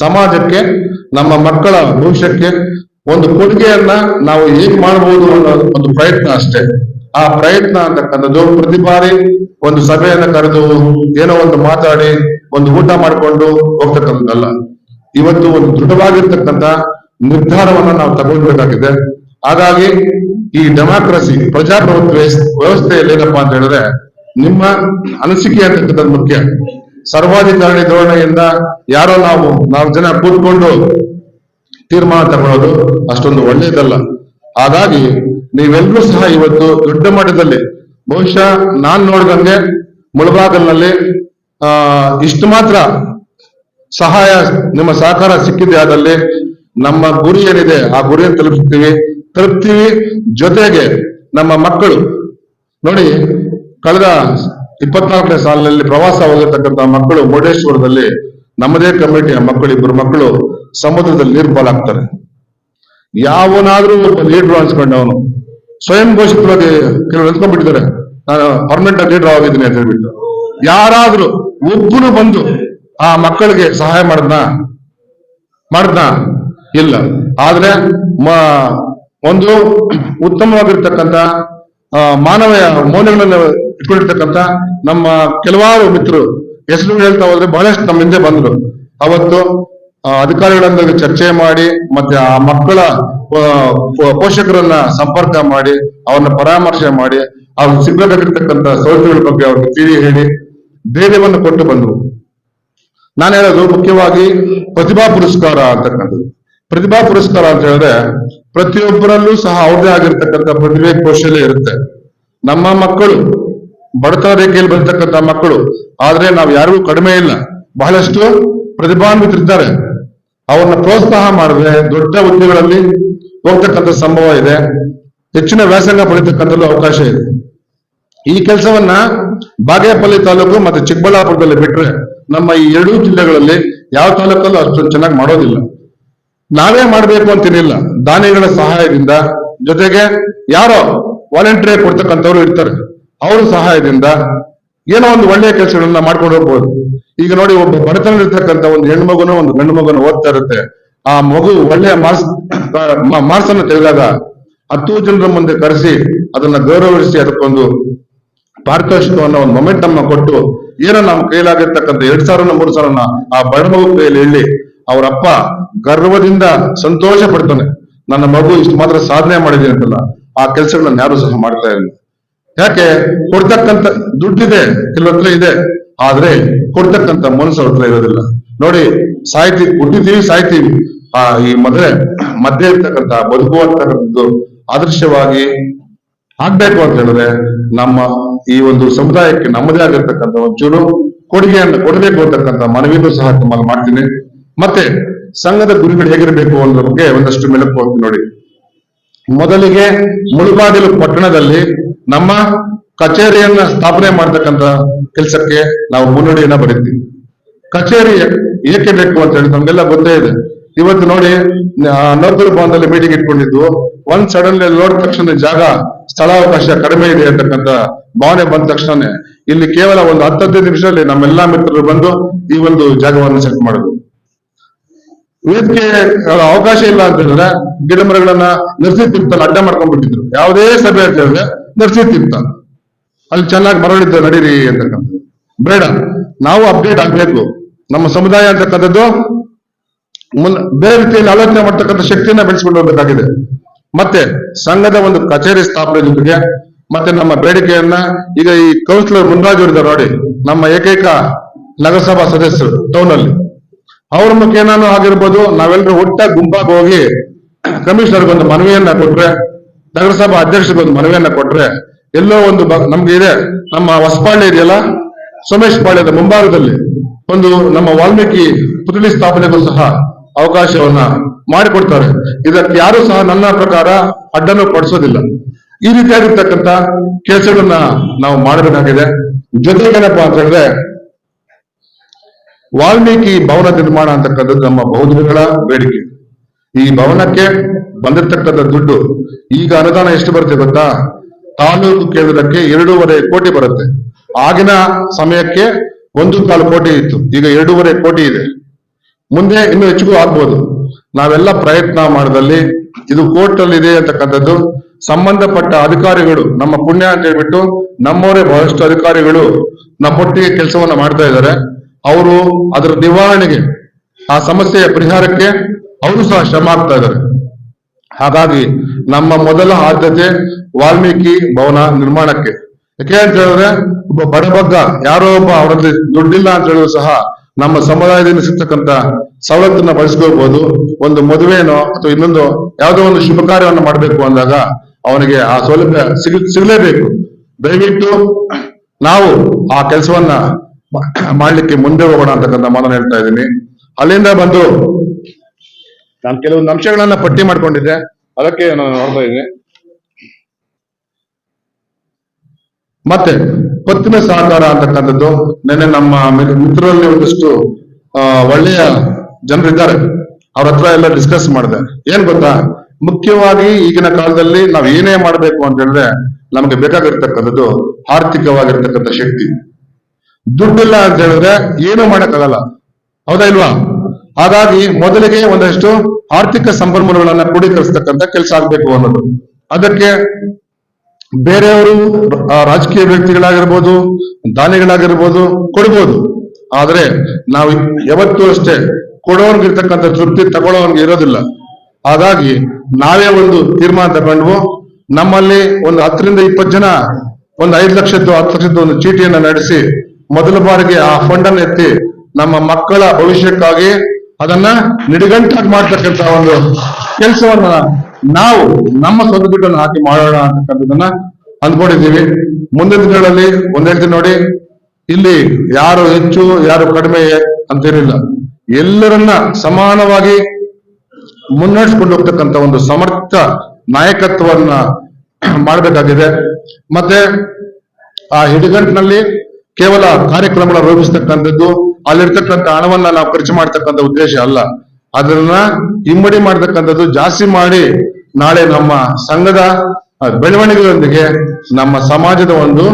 ಸಮಾಜಕ್ಕೆ, ನಮ್ಮ ಮಕ್ಕಳ ಭವಿಷ್ಯಕ್ಕೆ ಒಂದು ಕೊಡುಗೆಯನ್ನ ನಾವು ಹೇಗ್ ಮಾಡಬಹುದು ಅನ್ನೋ ಒಂದು ಪ್ರಯತ್ನ ಅಷ್ಟೇ. ಆ ಪ್ರಯತ್ನ ಅಂತಕ್ಕಂಥದ್ದು ಪ್ರತಿ ಬಾರಿ ಒಂದು ಸಭೆಯನ್ನ ಕರೆದು ಏನೋ ಒಂದು ಮಾತಾಡಿ ಒಂದು ಊಟ ಮಾಡಿಕೊಂಡು ಹೋಗ್ತಕ್ಕಂಥದ್ದಲ್ಲ. ಇವತ್ತು ಒಂದು ದೃಢವಾಗಿರ್ತಕ್ಕಂಥ ನಿರ್ಧಾರವನ್ನ ನಾವು ತಗೊಳ್ಬೇಕಾಗಿದೆ. ಹಾಗಾಗಿ ಈ ಡೆಮಾಕ್ರಸಿ ಪ್ರಜಾಪ್ರಭುತ್ವ ವ್ಯವಸ್ಥೆಯಲ್ಲಿ ಏನಪ್ಪಾ ಅಂತ ಹೇಳಿದ್ರೆ ನಿಮ್ಮ ಅನಿಸಿಕೆ ಅಂತಕ್ಕಂಥದ್ದು ಮುಖ್ಯ. ಸರ್ವಾಧಿಕಾರಿ ಧೋರಣೆಯಿಂದ ಯಾರೋ ನಾವು ಜನ ಕೂತ್ಕೊಂಡು ತೀರ್ಮಾನ ತಗೊಳ್ಳೋದು ಅಷ್ಟೊಂದು ಒಳ್ಳೆಯದಲ್ಲ. ಹಾಗಾಗಿ ನೀವೆಲ್ಲರೂ ಸಹ ಇವತ್ತು ದೊಡ್ಡ ಮಟ್ಟದಲ್ಲಿ, ಬಹುಶಃ ನಾನ್ ನೋಡಿದಂಗೆ ಮುಳಬಾಗಲ್ನಲ್ಲಿ ಇಷ್ಟು ಮಾತ್ರ ಸಹಾಯ ನಿಮ್ಮ ಸಹಕಾರ ಸಿಕ್ಕಿದೆ. ಆದಲ್ಲಿ ನಮ್ಮ ಗುರಿ ಏನಿದೆ ಆ ಗುರಿಯನ್ನು ತಲುಪ್ತೀವಿ. ಜೊತೆಗೆ ನಮ್ಮ ಮಕ್ಕಳು ನೋಡಿ, ಕಳೆದ 24ನೇ ಸಾಲಿನಲ್ಲಿ ಪ್ರವಾಸ ಹೋಗಿರ್ತಕ್ಕಂಥ ಮಕ್ಕಳು ಮುರುಡೇಶ್ವರದಲ್ಲಿ ನಮ್ಮದೇ ಕಮಿಟಿಯ ಮಕ್ಕಳು, ಇಬ್ಬರು ಮಕ್ಕಳು ಸಮುದ್ರದಲ್ಲಿ ನೀರು ಪಾಲಾಗ್ತಾರೆ. ಯಾವನಾದ್ರೂ ಒಬ್ಬ ಲೀಡರ್ ಅನ್ಸ್ಕೊಂಡು ಅವನು ಸ್ವಯಂ ಘೋಷಿತವಾಗಿ ಕೆಲವರು ಅನ್ಸ್ಕೊಂಡ್ಬಿಟ್ಟಿದ್ದಾರೆ, ನಾನು ಪರ್ಮನೆಂಟ್ ಲೀಡರ್ ಆಗಿದ್ದೀನಿ ಅಂತ ಹೇಳ್ಬಿಟ್ಟು. ಯಾರಾದ್ರೂ ಒಬ್ಬರು ಬಂದು ಆ ಮಕ್ಕಳಿಗೆ ಸಹಾಯ ಮಾಡಿದ್ನ ಇಲ್ಲ. ಆದ್ರೆ ಒಂದು ಉತ್ತಮವಾಗಿರ್ತಕ್ಕಂಥ ಮಾನವೀಯ ಮೌಲ್ಯಗಳನ್ನು ಇಟ್ಕೊಂಡಿರ್ತಕ್ಕಂಥ ನಮ್ಮ ಕೆಲವಾರು ಮಿತ್ರರು ಹೆಸರು ಹೇಳ್ತಾ ಹೋದ್ರೆ ಬಹಳಷ್ಟು ನಮ್ಮ ಹಿಂದೆ ಬಂದ್ರು. ಅವತ್ತು ಅಧಿಕಾರಿಗಳೊಂದಿಗೆ ಚರ್ಚೆ ಮಾಡಿ ಮತ್ತೆ ಆ ಮಕ್ಕಳ ಪೋಷಕರನ್ನ ಸಂಪರ್ಕ ಮಾಡಿ ಅವ್ರನ್ನ ಪರಾಮರ್ಶೆ ಮಾಡಿ ಅವ್ರಿಗೆ ಸಿಗ್ಬೇಕಾಗಿರ್ತಕ್ಕಂಥ ಸೌಲಭ್ಯಗಳ ಬಗ್ಗೆ ಅವ್ರಿಗೆ ತಿಳಿ ಹೇಳಿ ಧೈರ್ಯವನ್ನು ಕೊಟ್ಟು ಬಂದ್ರು. ನಾನು ಹೇಳೋದು ಮುಖ್ಯವಾಗಿ ಪ್ರತಿಭಾ ಪುರಸ್ಕಾರ ಅಂತಕ್ಕಂಥದ್ದು. ಪ್ರತಿಭಾ ಪುರಸ್ಕಾರ ಅಂತ ಹೇಳಿದ್ರೆ ಪ್ರತಿಯೊಬ್ಬರಲ್ಲೂ ಸಹ ಅವ್ರದೇ ಆಗಿರ್ತಕ್ಕಂಥ ಪ್ರತಿಭೆ ಕೌಶಲ್ಯ ಇರುತ್ತೆ. ನಮ್ಮ ಮಕ್ಕಳು ಬಡತನ ರೇಖೆಯಲ್ಲಿ ಬರ್ತಕ್ಕಂಥ ಮಕ್ಕಳು, ಆದ್ರೆ ನಾವು ಯಾರಿಗೂ ಕಡಿಮೆ ಇಲ್ಲ, ಬಹಳಷ್ಟು ಪ್ರತಿಭಾನ್ವಿತರಿದ್ದಾರೆ. ಅವ್ರನ್ನ ಪ್ರೋತ್ಸಾಹ ಮಾಡಿದ್ರೆ ದೊಡ್ಡ ಹುದ್ದೆಗಳಲ್ಲಿ ಹೋಗ್ತಕ್ಕಂಥ ಸಂಭವ ಇದೆ, ಹೆಚ್ಚಿನ ವ್ಯಾಸಂಗ ಪಡಿತಕ್ಕಂಥದ್ದು ಅವಕಾಶ ಇದೆ. ಈ ಕೆಲಸವನ್ನ ಬಾಗೇಪಲ್ಲಿ ತಾಲೂಕು ಮತ್ತೆ ಚಿಕ್ಕಬಳ್ಳಾಪುರದಲ್ಲಿ ಬಿಟ್ರೆ ನಮ್ಮ ಈ ಎರಡೂ ಜಿಲ್ಲೆಗಳಲ್ಲಿ ಯಾವ ತಾಲೂಕಲ್ಲೂ ಅಷ್ಟೊಂದು ಚೆನ್ನಾಗಿ ಮಾಡೋದಿಲ್ಲ. ನಾವೇ ಮಾಡ್ಬೇಕು ಅಂತೇನಿಲ್ಲ, ದಾನಿಗಳ ಸಹಾಯದಿಂದ, ಜೊತೆಗೆ ಯಾರೋ ವಾಲಂಟಿಯರ್ ಕೊಡ್ತಕ್ಕಂಥವ್ರು ಇರ್ತಾರೆ, ಅವ್ರ ಸಹಾಯದಿಂದ ಏನೋ ಒಂದು ಒಳ್ಳೆಯ ಕೆಲಸಗಳನ್ನ ಮಾಡ್ಕೊಂಡು ಹೋಗ್ಬೋದು. ಈಗ ನೋಡಿ, ಒಬ್ಬ ಬಡತನ ಇರ್ತಕ್ಕಂಥ ಒಂದು ಹೆಣ್ಮಗುನು ಒಂದು ಗಂಡು ಮಗುನು ಓದ್ತಾ ಇರುತ್ತೆ. ಆ ಮಗು ಒಳ್ಳೆಯ ಮಾರ್ಕ್ಸ್ ಅನ್ನು ತೆಗೆದಾಗ 10 ಜನರ ಮುಂದೆ ಕರೆಸಿ ಅದನ್ನ ಗೌರವಿಸಿ ಅದಕ್ಕೊಂದು ಪಾರಿತೋಷಿಕವನ್ನ ಒಂದು ಮೊಮೆಂಟಮ್ ಕೊಟ್ಟು ಏನೋ ನಮ್ಮ ಕೈಲಾಗಿರ್ತಕ್ಕಂಥ 2,000 3,000 ಆ ಬಡ ಮಗು ಕೈಯಲ್ಲಿ ಹೇಳಿ ಅವರಪ್ಪ ಗರ್ವದಿಂದ ಸಂತೋಷ ಪಡ್ತಾನೆ. ನನ್ನ ಮಗು ಇಷ್ಟು ಮಾತ್ರ ಸಾಧನೆ ಮಾಡಿದೆ ಅಂತಲ್ಲ, ಆ ಕೆಲಸಗಳನ್ನ ಯಾರು ಸಹ ಮಾಡ್ತಾ ಇಲ್ಲ. ಯಾಕೆ? ಕೊಡ್ತಕ್ಕಂಥ ದುಡ್ಡಿದೆ, ಕೆಲವ್ರ ಹತ್ರ ಇದೆ, ಆದ್ರೆ ಕೊಡ್ತಕ್ಕಂಥ ಮನಸ್ಸು ಅವ್ರ ಹತ್ರ ಇರೋದಿಲ್ಲ. ನೋಡಿ, ಹುಟ್ಟಿದ್ದೀವಿ, ಸಾಯ್ತೀವಿ. ಈ ಮಧ್ಯೆ ಇರ್ತಕ್ಕಂಥ ಬದುಕುವಂತಕ್ಕಂಥದ್ದು ಆದರ್ಶವಾಗಿ ಆಗ್ಬೇಕು ಅಂತ ಹೇಳಿದ್ರೆ ನಮ್ಮ ಈ ಒಂದು ಸಮುದಾಯಕ್ಕೆ ನಮ್ಮದೇ ಆಗಿರ್ತಕ್ಕಂಥ ಒಂಚೂರು ಕೊಡುಗೆಯನ್ನು ಕೊಡಬೇಕು ಅಂತಕ್ಕಂಥ ಮನವಿನೂ ಸಹ ತಮ್ಮಲ್ಲಿ ಮಾಡ್ತೀನಿ. ಮತ್ತೆ ಸಂಘದ ಗುರಿಗಳು ಹೇಗಿರಬೇಕು ಅನ್ನೋದ್ರ ಬಗ್ಗೆ ಒಂದಷ್ಟು ಮೆಲುಕು ಹೋಗ್ತೀನಿ ನೋಡಿ. ಮೊದಲಿಗೆ ಮುಳುಬಾಗಿಲು ಪಟ್ಟಣದಲ್ಲಿ ನಮ್ಮ ಕಚೇರಿಯನ್ನ ಸ್ಥಾಪನೆ ಮಾಡ್ತಕ್ಕಂಥ ಕೆಲಸಕ್ಕೆ ನಾವು ಮುನ್ನುಡಿಯನ್ನ ಬರೀತೀವಿ. ಕಚೇರಿ ಏಕೆ ಬೇಕು ಅಂತ ಹೇಳಿ ನಮ್ಗೆಲ್ಲ ಗೊತ್ತೇ ಇದೆ. ಇವತ್ತು ನೋಡಿ, ನೌಕರ ಭವನದಲ್ಲಿ ಮೀಟಿಂಗ್ ಇಟ್ಕೊಂಡಿದ್ದು, ಒಂದ್ ಸಡನ್ಲಿ ನೋಡಿದ ತಕ್ಷಣ ಜಾಗ ಸ್ಥಳಾವಕಾಶ ಕಡಿಮೆ ಇದೆ ಅಂತಕ್ಕಂಥ ಭಾವನೆ ಬಂದ ತಕ್ಷಣ ಇಲ್ಲಿ ಕೇವಲ ಒಂದು 10-15 ನಿಮಿಷದಲ್ಲಿ ನಮ್ಮೆಲ್ಲಾ ಮಿತ್ರರು ಬಂದು ಈ ಒಂದು ಜಾಗವನ್ನು ಸೆಟ್ ಮಾಡೋದು. ವೇದಿಕೆ ಅವಕಾಶ ಇಲ್ಲ ಅಂತ ಹೇಳಿದ್ರೆ ಗಿಡ ಮರಗಳನ್ನ ನರ್ಸಿ ತೀರ್ಥಲ್ಲಿ ಅಡ್ಡ ಮಾಡ್ಕೊಂಡ್ಬಿಟ್ಟಿದ್ರು. ಯಾವುದೇ ಸಭೆ ಅಂತ ಹೇಳಿದ್ರೆ ನರ್ಸಿ ತೀರ್ಥ ಅಲ್ಲಿ ಚೆನ್ನಾಗಿ ಮರಳಿದ್ದ ನಡೀರಿ ಅಂತಕ್ಕಂಥ. ಬೇಡ, ನಾವು ಅಪ್ಡೇಟ್ ಆಗ್ಬೇಕು. ನಮ್ಮ ಸಮುದಾಯ ಅಂತಕ್ಕಂಥದ್ದು ಬೇರೆ ರೀತಿಯಲ್ಲಿ ಆಲೋಚನೆ ಮಾಡ್ತಕ್ಕಂಥ ಶಕ್ತಿಯನ್ನ ಬೆಳೆಸ್ಕೊಂಡು ಹೋಗ್ಬೇಕಾಗಿದೆ. ಮತ್ತೆ ಸಂಘದ ಒಂದು ಕಚೇರಿ ಸ್ಥಾಪನೆ ಜೊತೆಗೆ ಮತ್ತೆ ನಮ್ಮ ಬೇಡಿಕೆಯನ್ನ ಈಗ ಈ ಕೌನ್ಸಿಲರ್ ಮುನ್ರಾಜ್ ಅವರಿದ್ದಾರೆ ನೋಡಿ, ನಮ್ಮ ಏಕೈಕ ನಗರಸಭಾ ಸದಸ್ಯರು ಟೌನ್ ಅಲ್ಲಿ, ಅವ್ರ ಮುಖೇನಾನು ಆಗಿರ್ಬೋದು, ನಾವೆಲ್ಲರೂ ಒಟ್ಟಾಗಿ ಗುಂಪಾಗಿ ಹೋಗಿ ಕಮಿಷನರ್ಗೆ ಒಂದು ಮನವಿಯನ್ನ ಕೊಟ್ರೆ, ನಗರಸಭಾ ಅಧ್ಯಕ್ಷರಿಗೆ ಒಂದು ಮನವಿಯನ್ನ ಕೊಟ್ರೆ, ಎಲ್ಲೋ ಒಂದು ನಮ್ಗೆ ಇದೆ, ನಮ್ಮ ಹೊಸಪಾಳ್ಯ ಇದೆಯಲ್ಲ, ಸೋಮೇಶ್ ಪಾಳ್ಯದ ಮುಂಭಾಗದಲ್ಲಿ ಒಂದು ನಮ್ಮ ವಾಲ್ಮೀಕಿ ಪುತ್ಥಳಿ ಸ್ಥಾಪನೆಗೂ ಸಹ ಅವಕಾಶವನ್ನ ಮಾಡಿಕೊಡ್ತಾರೆ. ಇದಕ್ಕೆ ಯಾರು ಸಹ ನನ್ನ ಪ್ರಕಾರ ಅಡ್ಡನ್ನು ಪಡಿಸೋದಿಲ್ಲ. ಈ ರೀತಿಯಾಗಿರ್ತಕ್ಕಂಥ ಕೆಲಸಗಳನ್ನ ನಾವು ಮಾಡಬೇಕಾಗಿದೆ. ಜೊತೆಗೇನಪ್ಪ ಅಂತ ಹೇಳಿದ್ರೆ, ವಾಲ್ಮೀಕಿ ಭವನ ನಿರ್ಮಾಣ ಅಂತಕ್ಕಂಥದ್ದು ನಮ್ಮ ಬಹುದಿನಗಳ ಬೇಡಿಕೆ. ಈ ಭವನಕ್ಕೆ ಬಂದಿರತಕ್ಕಂಥ ದುಡ್ಡು ಈಗ ಅನುದಾನ ಎಷ್ಟು ಬರುತ್ತೆ ಗೊತ್ತಾ? ತಾಲೂಕು ಕೇಂದ್ರಕ್ಕೆ 2.5 ಕೋಟಿ ಬರುತ್ತೆ. ಆಗಿನ ಸಮಯಕ್ಕೆ 1.25 ಕೋಟಿ ಇತ್ತು, ಈಗ 2.5 ಕೋಟಿ ಇದೆ. ಮುಂದೆ ಇನ್ನೂ ಹೆಚ್ಚಿಗೂ ಆಗ್ಬೋದು. ನಾವೆಲ್ಲ ಪ್ರಯತ್ನ ಮಾಡಿದಲ್ಲಿ ಇದು ಕೋರ್ಟ್ ಅಲ್ಲಿ ಇದೆ ಅಂತಕ್ಕಂಥದ್ದು ಸಂಬಂಧಪಟ್ಟ ಅಧಿಕಾರಿಗಳು, ನಮ್ಮ ಪುಣ್ಯ ಅಂತ ಹೇಳ್ಬಿಟ್ಟು ನಮ್ಮವರೇ ಬಹಳಷ್ಟು ಅಧಿಕಾರಿಗಳು ನಮ್ಮೊಟ್ಟಿಗೆ ಕೆಲಸವನ್ನ ಮಾಡ್ತಾ ಇದ್ದಾರೆ. ಅವರು ಅದರ ನಿವಾರಣೆಗೆ, ಆ ಸಮಸ್ಯೆಯ ಪರಿಹಾರಕ್ಕೆ ಅವರು ಸಹ ಶ್ರಮ ಆಗ್ತಾ ಇದ್ದಾರೆ. ಹಾಗಾಗಿ ನಮ್ಮ ಮೊದಲ ಆದ್ಯತೆ ವಾಲ್ಮೀಕಿ ಭವನ ನಿರ್ಮಾಣಕ್ಕೆ. ಯಾಕೆ ಅಂತ ಹೇಳಿದ್ರೆ, ಒಬ್ಬ ಬಡಬಗ್ಗ ಯಾರೋ ಒಬ್ಬ ಅವರಲ್ಲಿ ದುಡ್ಡಿಲ್ಲ ಅಂತ ಹೇಳಿದ್ರು ಸಹ ನಮ್ಮ ಸಮುದಾಯದಿಂದ ಸಿಗ್ತಕ್ಕಂಥ ಸವಲತ್ತನ್ನ ಬಳಸ್ಕೋಬಹುದು. ಒಂದು ಮದುವೆನೋ ಅಥವಾ ಇನ್ನೊಂದು ಯಾವುದೋ ಒಂದು ಶುಭ ಕಾರ್ಯವನ್ನು ಮಾಡಬೇಕು ಅಂದಾಗ ಅವನಿಗೆ ಆ ಸೌಲಭ್ಯ ಸಿಗಲೇಬೇಕು. ದಯವಿಟ್ಟು ನಾವು ಆ ಕೆಲಸವನ್ನ ಮಾಡ್ಲಿಕ್ಕೆ ಮುಂದೆ ಹೋಗೋಣ ಅಂತಕ್ಕಂಥ ಮಾತನ್ನು ಹೇಳ್ತಾ ಇದ್ದೀನಿ. ಅಲ್ಲಿಂದ ಬಂದು ನಾನು ಕೆಲವೊಂದು ಅಂಶಗಳನ್ನ ಪಟ್ಟಿ ಮಾಡ್ಕೊಂಡಿದ್ದೆ, ಅದಕ್ಕೆ ನಾನು ನೋಡ್ತಾ ಇದ್ದೀನಿ. ಮತ್ತೆ ಪತ್ತಿನ ಸಹಕಾರ ಅಂತಕ್ಕಂಥದ್ದು, ನೆನ್ನೆ ನಮ್ಮ ಮಿತ್ರರಲ್ಲಿ ಒಂದಷ್ಟು ಒಳ್ಳೆಯ ಜನರಿದ್ದಾರೆ, ಅವ್ರ ಹತ್ರ ಎಲ್ಲ ಡಿಸ್ಕಸ್ ಮಾಡಿದೆ. ಏನ್ ಗೊತ್ತಾ, ಮುಖ್ಯವಾಗಿ ಈಗಿನ ಕಾಲದಲ್ಲಿ ನಾವು ಏನೇ ಮಾಡ್ಬೇಕು ಅಂತ ಹೇಳಿದ್ರೆ ನಮಗೆ ಬೇಕಾಗಿರ್ತಕ್ಕಂಥದ್ದು ಆರ್ಥಿಕವಾಗಿರ್ತಕ್ಕಂಥ ಶಕ್ತಿ. ದುಡ್ಡಿಲ್ಲ ಅಂತ ಹೇಳಿದ್ರೆ ಏನು ಮಾಡಕ್ಕಾಗಲ್ಲ, ಹೌದಾ ಇಲ್ವಾ? ಹಾಗಾಗಿ ಮೊದಲಿಗೆ ಒಂದಷ್ಟು ಆರ್ಥಿಕ ಸಂಪನ್ಮೂಲಗಳನ್ನ ಕ್ರೋಢೀಕರಿಸ್ತಕ್ಕಂಥ ಕೆಲಸ ಆಗ್ಬೇಕು ಅನ್ನೋದು. ಅದಕ್ಕೆ ಬೇರೆಯವರು ರಾಜಕೀಯ ವ್ಯಕ್ತಿಗಳಾಗಿರ್ಬೋದು, ದಾನಿಗಳಾಗಿರ್ಬೋದು ಕೊಡ್ಬೋದು. ಆದ್ರೆ ನಾವು ಯಾವತ್ತೂ ಅಷ್ಟೇ ಕೊಡೋನ್ಗಿರ್ತಕ್ಕಂಥ ತೃಪ್ತಿ ತಗೊಳ್ಳೋನ್ಗೆ ಇರೋದಿಲ್ಲ. ಹಾಗಾಗಿ ನಾವೇ ಒಂದು ತೀರ್ಮಾನ ತಗೊಂಡು ನಮ್ಮಲ್ಲಿ ಒಂದು 10ರಿಂದ 20 ಜನ ಒಂದು 5 ಲಕ್ಷದ್ದು 10 ಲಕ್ಷದ್ದು ಒಂದು ಚೀಟಿಯನ್ನ ನಡೆಸಿ ಮೊದಲ ಬಾರಿಗೆ ಆ ಫಂಡ್ ಅನ್ನು ಎತ್ತಿ ನಮ್ಮ ಮಕ್ಕಳ ಭವಿಷ್ಯಕ್ಕಾಗಿ ಅದನ್ನ ನಿಡಿಗಂಟಾಗಿ ಮಾಡ್ತಕ್ಕಂಥ ಒಂದು ಕೆಲಸವನ್ನ ನಾವು ನಮ್ಮ ಸ್ವಂತ ದುಡ್ಡನ್ನು ಹಾಕಿ ಮಾಡೋಣ ಅಂತಕ್ಕಂಥದ್ದನ್ನ ಅಂದ್ಕೊಂಡಿದ್ದೀವಿ. ಮುಂದಿನ ದಿನಗಳಲ್ಲಿ ಒಂದ್ ಹೇಳ್ತೀನಿ ನೋಡಿ, ಇಲ್ಲಿ ಯಾರು ಹೆಚ್ಚು ಯಾರು ಕಡಿಮೆ ಅಂತೇನಿಲ್ಲ, ಎಲ್ಲರನ್ನ ಸಮಾನವಾಗಿ ಮುನ್ನಡೆಸ್ಕೊಂಡು ಹೋಗ್ತಕ್ಕಂಥ ಒಂದು ಸಮರ್ಥ ನಾಯಕತ್ವವನ್ನ ಮಾಡಬೇಕಾಗಿದೆ. ಮತ್ತೆ ಆ ಹಿಡಿಗಂಟಿನಲ್ಲಿ ಕೇವಲ ಕಾರ್ಯಕ್ರಮಗಳ ರೂಪಿಸ್ತಕ್ಕಂಥದ್ದು, ಅಲ್ಲಿರ್ತಕ್ಕಂಥ ಹಣವನ್ನ ನಾವು ಖರ್ಚು ಮಾಡ್ತಕ್ಕಂಥ ಉದ್ದೇಶ ಅಲ್ಲ. ಅದನ್ನ ಇಮ್ಮಡಿ ಮಾಡ್ತಕ್ಕಂಥದ್ದು, ಜಾಸ್ತಿ ಮಾಡಿ ನಾಳೆ ನಮ್ಮ ಸಂಘದ ಬೆಳವಣಿಗೆಯೊಂದಿಗೆ ನಮ್ಮ ಸಮಾಜದ ಒಂದು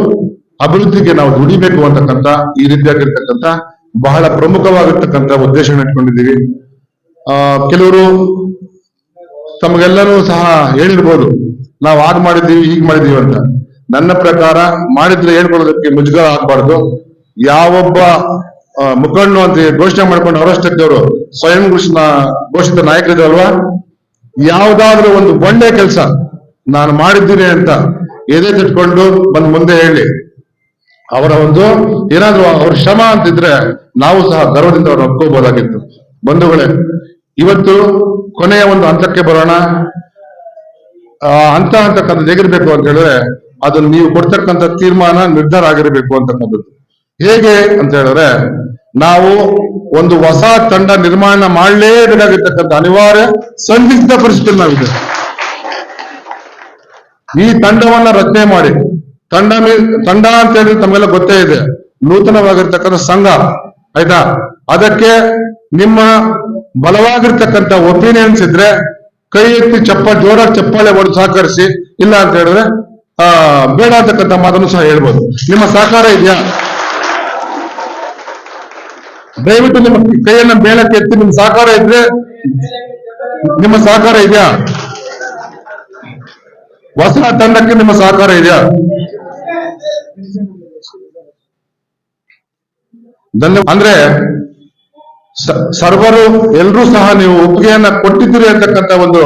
ಅಭಿವೃದ್ಧಿಗೆ ನಾವು ದುಡಿಬೇಕು ಅಂತಕ್ಕಂಥ ಈ ರೀತಿಯಾಗಿರ್ತಕ್ಕಂಥ ಬಹಳ ಪ್ರಮುಖವಾಗಿರ್ತಕ್ಕಂಥ ಉದ್ದೇಶವನ್ನು ಇಟ್ಕೊಂಡಿದ್ದೀವಿ. ಕೆಲವರು ತಮಗೆಲ್ಲರೂ ಸಹ ಹೇಳಿರ್ಬೋದು, ನಾವು ಹಾಗೆ ಮಾಡಿದ್ದೀವಿ ಹೀಗೆ ಮಾಡಿದ್ದೀವಿ ಅಂತ. ನನ್ನ ಪ್ರಕಾರ ಮಾಡಿದ್ರೆ ಹೇಳ್ಕೊಳ್ಳೋದಕ್ಕೆ ಮುಜುಗರ ಆಗ್ಬಾರ್ದು. ಯಾವೊಬ್ಬ ಮುಖಂಡರು ಅಂತ ಘೋಷಣೆ ಮಾಡ್ಕೊಂಡು ಅವರಷ್ಟಕ್ಕೆ ಅವರು ಸ್ವಯಂ ಘೋಷಿತ ನಾಯಕರಿದ್ದಾರಲ್ವಾ, ಯಾವ್ದಾದ್ರೂ ಒಂದು ಒಳ್ಳೆ ಕೆಲಸ ನಾನು ಮಾಡಿದ್ದೀನಿ ಅಂತ ಎದೆ ತಿಟ್ಕೊಂಡು ಬಂದು ಮುಂದೆ ಹೇಳಿ. ಅವರ ಒಂದು ಏನಾದ್ರು ಅವ್ರ ಶ್ರಮ ಅಂತಿದ್ರೆ ನಾವು ಸಹ ಗರ್ವದಿಂದ ಅವ್ರನ್ನ ಒಪ್ಕೋಬಹುದಾಗಿತ್ತು. ಬಂಧುಗಳೇ, ಇವತ್ತು ಕೊನೆಯ ಒಂದು ಹಂತಕ್ಕೆ ಬರೋಣ. ಹಂತ ಅಂತಕ್ಕಂಥದ್ದು ಹೇಗಿರ್ಬೇಕು ಅಂತ ಹೇಳಿದ್ರೆ, ಅದು ನೀವು ಕೊಡ್ತಕ್ಕಂಥ ತೀರ್ಮಾನ ನಿರ್ಧಾರ ಆಗಿರಬೇಕು ಅಂತಕ್ಕಂಥದ್ದು. ಹೇಗೆ ಅಂತ ಹೇಳಿದ್ರೆ, ನಾವು ಒಂದು ಹೊಸ ತಂಡ ನಿರ್ಮಾಣ ಮಾಡಲೇಬೇಕಾಗಿರ್ತಕ್ಕಂಥ ಅನಿವಾರ್ಯ ಸಂದಿಗ್ಧ ಪರಿಸ್ಥಿತಿ ನಾವಿದೆ. ಈ ತಂಡವನ್ನ ರಚನೆ ಮಾಡಿ, ತಂಡ ಅಂತ ಹೇಳಿದ್ರೆ ತಮಗೆಲ್ಲ ಗೊತ್ತೇ ಇದೆ, ನೂತನವಾಗಿರ್ತಕ್ಕಂಥ ಸಂಘ, ಆಯ್ತಾ? ಅದಕ್ಕೆ ನಿಮ್ಮ ಬಲವಾಗಿರ್ತಕ್ಕಂಥ ಒಪಿನಿಯನ್ಸ್ ಇದ್ರೆ ಕೈ ಎತ್ತಿ ಜೋರಾಗಿ ಚಪ್ಪಾಳೆ ಹೊಡೆದು ಸಹಕರಿಸಿ. ಇಲ್ಲ ಅಂತ ಹೇಳಿದ್ರೆ ಬೇಡ ಅಂತಕ್ಕಂಥ ಮಾತನ್ನು ಸಹ ಹೇಳ್ಬೋದು. ನಿಮ್ಮ ಸಹಕಾರ ಇದೆಯಾ? ದಯವಿಟ್ಟು ನಿಮ್ಮ ಕೈಯನ್ನ ಮೇಲಕ್ಕೆ ಎತ್ತಿ. ನಿಮ್ಮ ಸಹಕಾರ ಇದ್ರೆ, ನಿಮ್ಮ ಸಹಕಾರ ಇದೆಯಾ? ಹೊಸ ತಂಡಕ್ಕೆ ನಿಮ್ಮ ಸಹಕಾರ ಇದೆಯಾ? ಅಂದ್ರೆ ಸರ್ವರು ಎಲ್ಲರೂ ಸಹ ನೀವು ಒಪ್ಪಿಗೆಯನ್ನ ಕೊಟ್ಟಿದ್ದೀರಿ ಅಂತಕ್ಕಂಥ ಒಂದು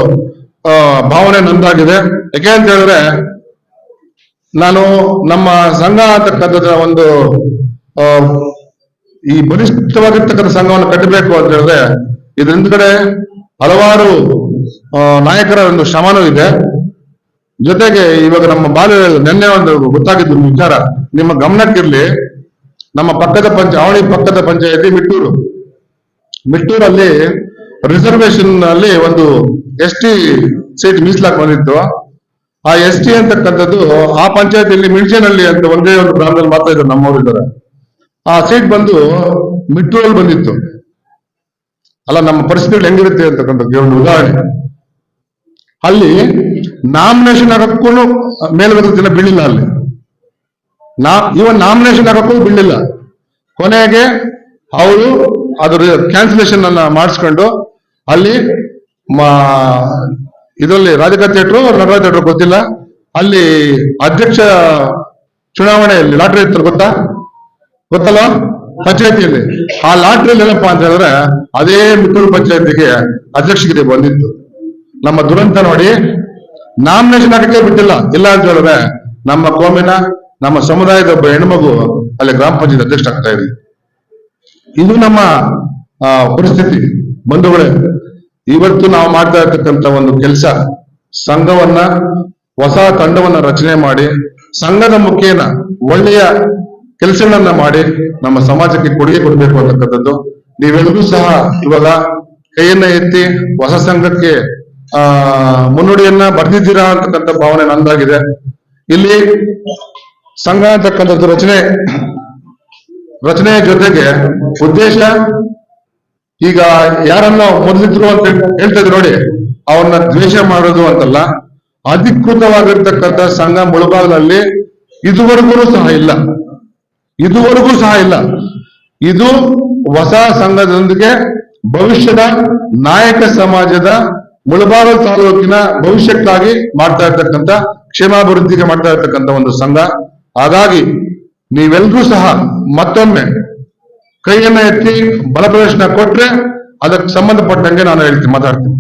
ಭಾವನೆ ನಂದಾಗಿದೆ. ಯಾಕೆ ಅಂತ ಹೇಳಿದ್ರೆ, ನಾನು ನಮ್ಮ ಸಂಘ ಅಂತಕ್ಕಂಥದ್ರ ಒಂದು ಈ ಬಲಿಷ್ಠವಾಗಿರ್ತಕ್ಕಂಥ ಸಂಘವನ್ನು ಕಟ್ಟಬೇಕು ಅಂತ ಹೇಳಿದ್ರೆ, ಇದ್ರ ಹಿಂದ್ಗಡೆ ಹಲವಾರು ನಾಯಕರ ಒಂದು ಶ್ರಮನೂ ಇದೆ. ಜೊತೆಗೆ ಇವಾಗ ನಮ್ಮ ನಿನ್ನೆ ಒಂದು ಗೊತ್ತಾಗಿದ್ದು ವಿಚಾರ ನಿಮ್ಮ ಗಮನಕ್ಕಿರ್ಲಿ. ನಮ್ಮ ಅವಳಿ ಪಕ್ಕದ ಪಂಚಾಯತಿ ಮಿಟ್ಟೂರಲ್ಲಿ ರಿಸರ್ವೇಶನ್ ಅಲ್ಲಿ ಒಂದು ST ಸೀಟ್ ಮೀಸಲಾಗಿ ಬಂದಿತ್ತು. ಆ ST ಅಂತಕ್ಕಂಥದ್ದು ಆ ಪಂಚಾಯತಿಯಲ್ಲಿ ಮಿಣ್ಚೇನಹಳ್ಳಿ ಅಂತ ಒಂದೇ ಒಂದು ಗ್ರಾಮದಲ್ಲಿ ಮಾತ್ರ ಇದ್ದಾರೆ, ನಮ್ಮವರಿದ್ದಾರೆ. ಆ ಸೀಟ್ ಬಂದು ಮಿಟ್ಟೂರಲ್ಲಿ ಬಂದಿತ್ತು. ಅಲ್ಲ, ನಮ್ಮ ಪರಿಸ್ಥಿತಿಗಳು ಹೆಂಗಿರುತ್ತೆ ಅಂತಕ್ಕಂಥದ್ದು ಒಂದು ಉದಾಹರಣೆ. ಅಲ್ಲಿ ನಾಮಿನೇಷನ್ ಆಗಕ್ಕೂ ಮೇಲ್ವರ್ಗದ ಜನ ಬೀಳಿಲ್ಲ. ಅಲ್ಲಿ ಇವನ್ ನಾಮಿನೇಷನ್ ಆಗಕ್ಕೂ ಬೀಳಿಲ್ಲ. ಕೊನೆಗೆ ಅವರು ಅದ್ರ ಕ್ಯಾನ್ಸಲೇಷನ್ ಅನ್ನ ಮಾಡಿಸ್ಕೊಂಡು ಅಲ್ಲಿ ಇದರಲ್ಲಿ ರಾಧಿಕಾ ಥಿಯೇಟ್ರು ನಟರಾಜ್ ಥಿಯೇಟ್ರು ಗೊತ್ತಿಲ್ಲ, ಅಲ್ಲಿ ಅಧ್ಯಕ್ಷ ಚುನಾವಣೆಯಲ್ಲಿ ಲಾಟ್ರಿ ಇತ್ತು, ಗೊತ್ತಲ್ಲ ಪಂಚಾಯತಿಯಲ್ಲಿ. ಆ ಲಾಟ್ರಿಯಲ್ಲಿ ಏನಪ್ಪಾ ಅಂತ ಹೇಳಿದ್ರೆ ಅದೇ ಮಿತ್ತೂರು ಪಂಚಾಯತಿಗೆ ಅಧ್ಯಕ್ಷಗಿರಿ ಬಂದಿತ್ತು. ನಮ್ಮ ದುರಂತ ನೋಡಿ, ನಾಮಿನೇಷನ್ ಹಾಕಕ್ಕೆ ಬಿಟ್ಟಿಲ್ಲ. ಇಲ್ಲ ಅಂತ ಹೇಳಿದ್ರೆ ನಮ್ಮ ಕೋಮಿನ ನಮ್ಮ ಸಮುದಾಯದ ಒಬ್ಬ ಹೆಣ್ಮಗು ಅಲ್ಲಿ ಗ್ರಾಮ ಪಂಚಾಯತ್ ಅಧ್ಯಕ್ಷ ಆಗ್ತಾ ಇದೆ. ಇದು ನಮ್ಮ ಪರಿಸ್ಥಿತಿ. ಬಂಧುಗಳೇ, ಇವತ್ತು ನಾವು ಮಾಡ್ತಾ ಇರ್ತಕ್ಕಂಥ ಒಂದು ಕೆಲಸ, ಸಂಘವನ್ನ ಹೊಸ ತಂಡವನ್ನ ರಚನೆ ಮಾಡಿ ಸಂಘದ ಮುಖೇನ ಒಳ್ಳೆಯ ಕೆಲಸಗಳನ್ನ ಮಾಡಿ ನಮ್ಮ ಸಮಾಜಕ್ಕೆ ಕೊಡುಗೆ ಕೊಡಬೇಕು ಅಂತಕ್ಕಂಥದ್ದು. ನೀವೆಲ್ಲರೂ ಸಹ ಇವಾಗ ಕೈಯನ್ನ ಎತ್ತಿ ಹೊಸ ಸಂಘಕ್ಕೆ ಮುನ್ನುಡಿಯನ್ನ ಬರೆದಿದ್ದೀರಾ ಅಂತಕ್ಕಂಥ ಭಾವನೆ ನಂದಾಗಿದೆ. ಇಲ್ಲಿ ಸಂಘ ಅಂತಕ್ಕಂಥದ್ದು ರಚನೆಯ ಜೊತೆಗೆ ಉದ್ದೇಶ, ಈಗ ಯಾರನ್ನ ಮೊದಲಿದ್ರು ಅಂತ ಹೇಳ್ತಾ ಇದ್ರು ನೋಡಿ, ಅವ್ರನ್ನ ದ್ವೇಷ ಮಾಡೋದು ಅಂತಲ್ಲ. ಅಧಿಕೃತವಾಗಿರ್ತಕ್ಕಂಥ ಸಂಘ ಮುಳಬಾಗಿಲಲ್ಲಿ ಇದುವರೆಗೂ ಸಹ ಇಲ್ಲ. ಇದು ಹೊಸ ಸಂಘದೊಂದಿಗೆ ಭವಿಷ್ಯದ ನಾಯಕ ಸಮಾಜದ ಮುಳಬಾಗಿಲು ತಾಲೂಕಿನ ಭವಿಷ್ಯಕ್ಕಾಗಿ ಮಾಡ್ತಾ ಇರ್ತಕ್ಕಂಥ, ಕ್ಷೇಮಾಭಿವೃದ್ಧಿಗೆ ಮಾಡ್ತಾ ಇರ್ತಕ್ಕಂಥ ಒಂದು ಸಂಘ. ಹಾಗಾಗಿ ನೀವೆಲ್ಲರೂ ಸಹ ಮತ್ತೊಮ್ಮೆ ಕೈಯನ್ನ ಎತ್ತಿ ಬಲ ಪ್ರದರ್ಶನ ಕೊಟ್ರೆ ಅದಕ್ಕೆ ಸಂಬಂಧಪಟ್ಟಂಗೆ ನಾನು ಮಾತಾಡ್ತೀನಿ.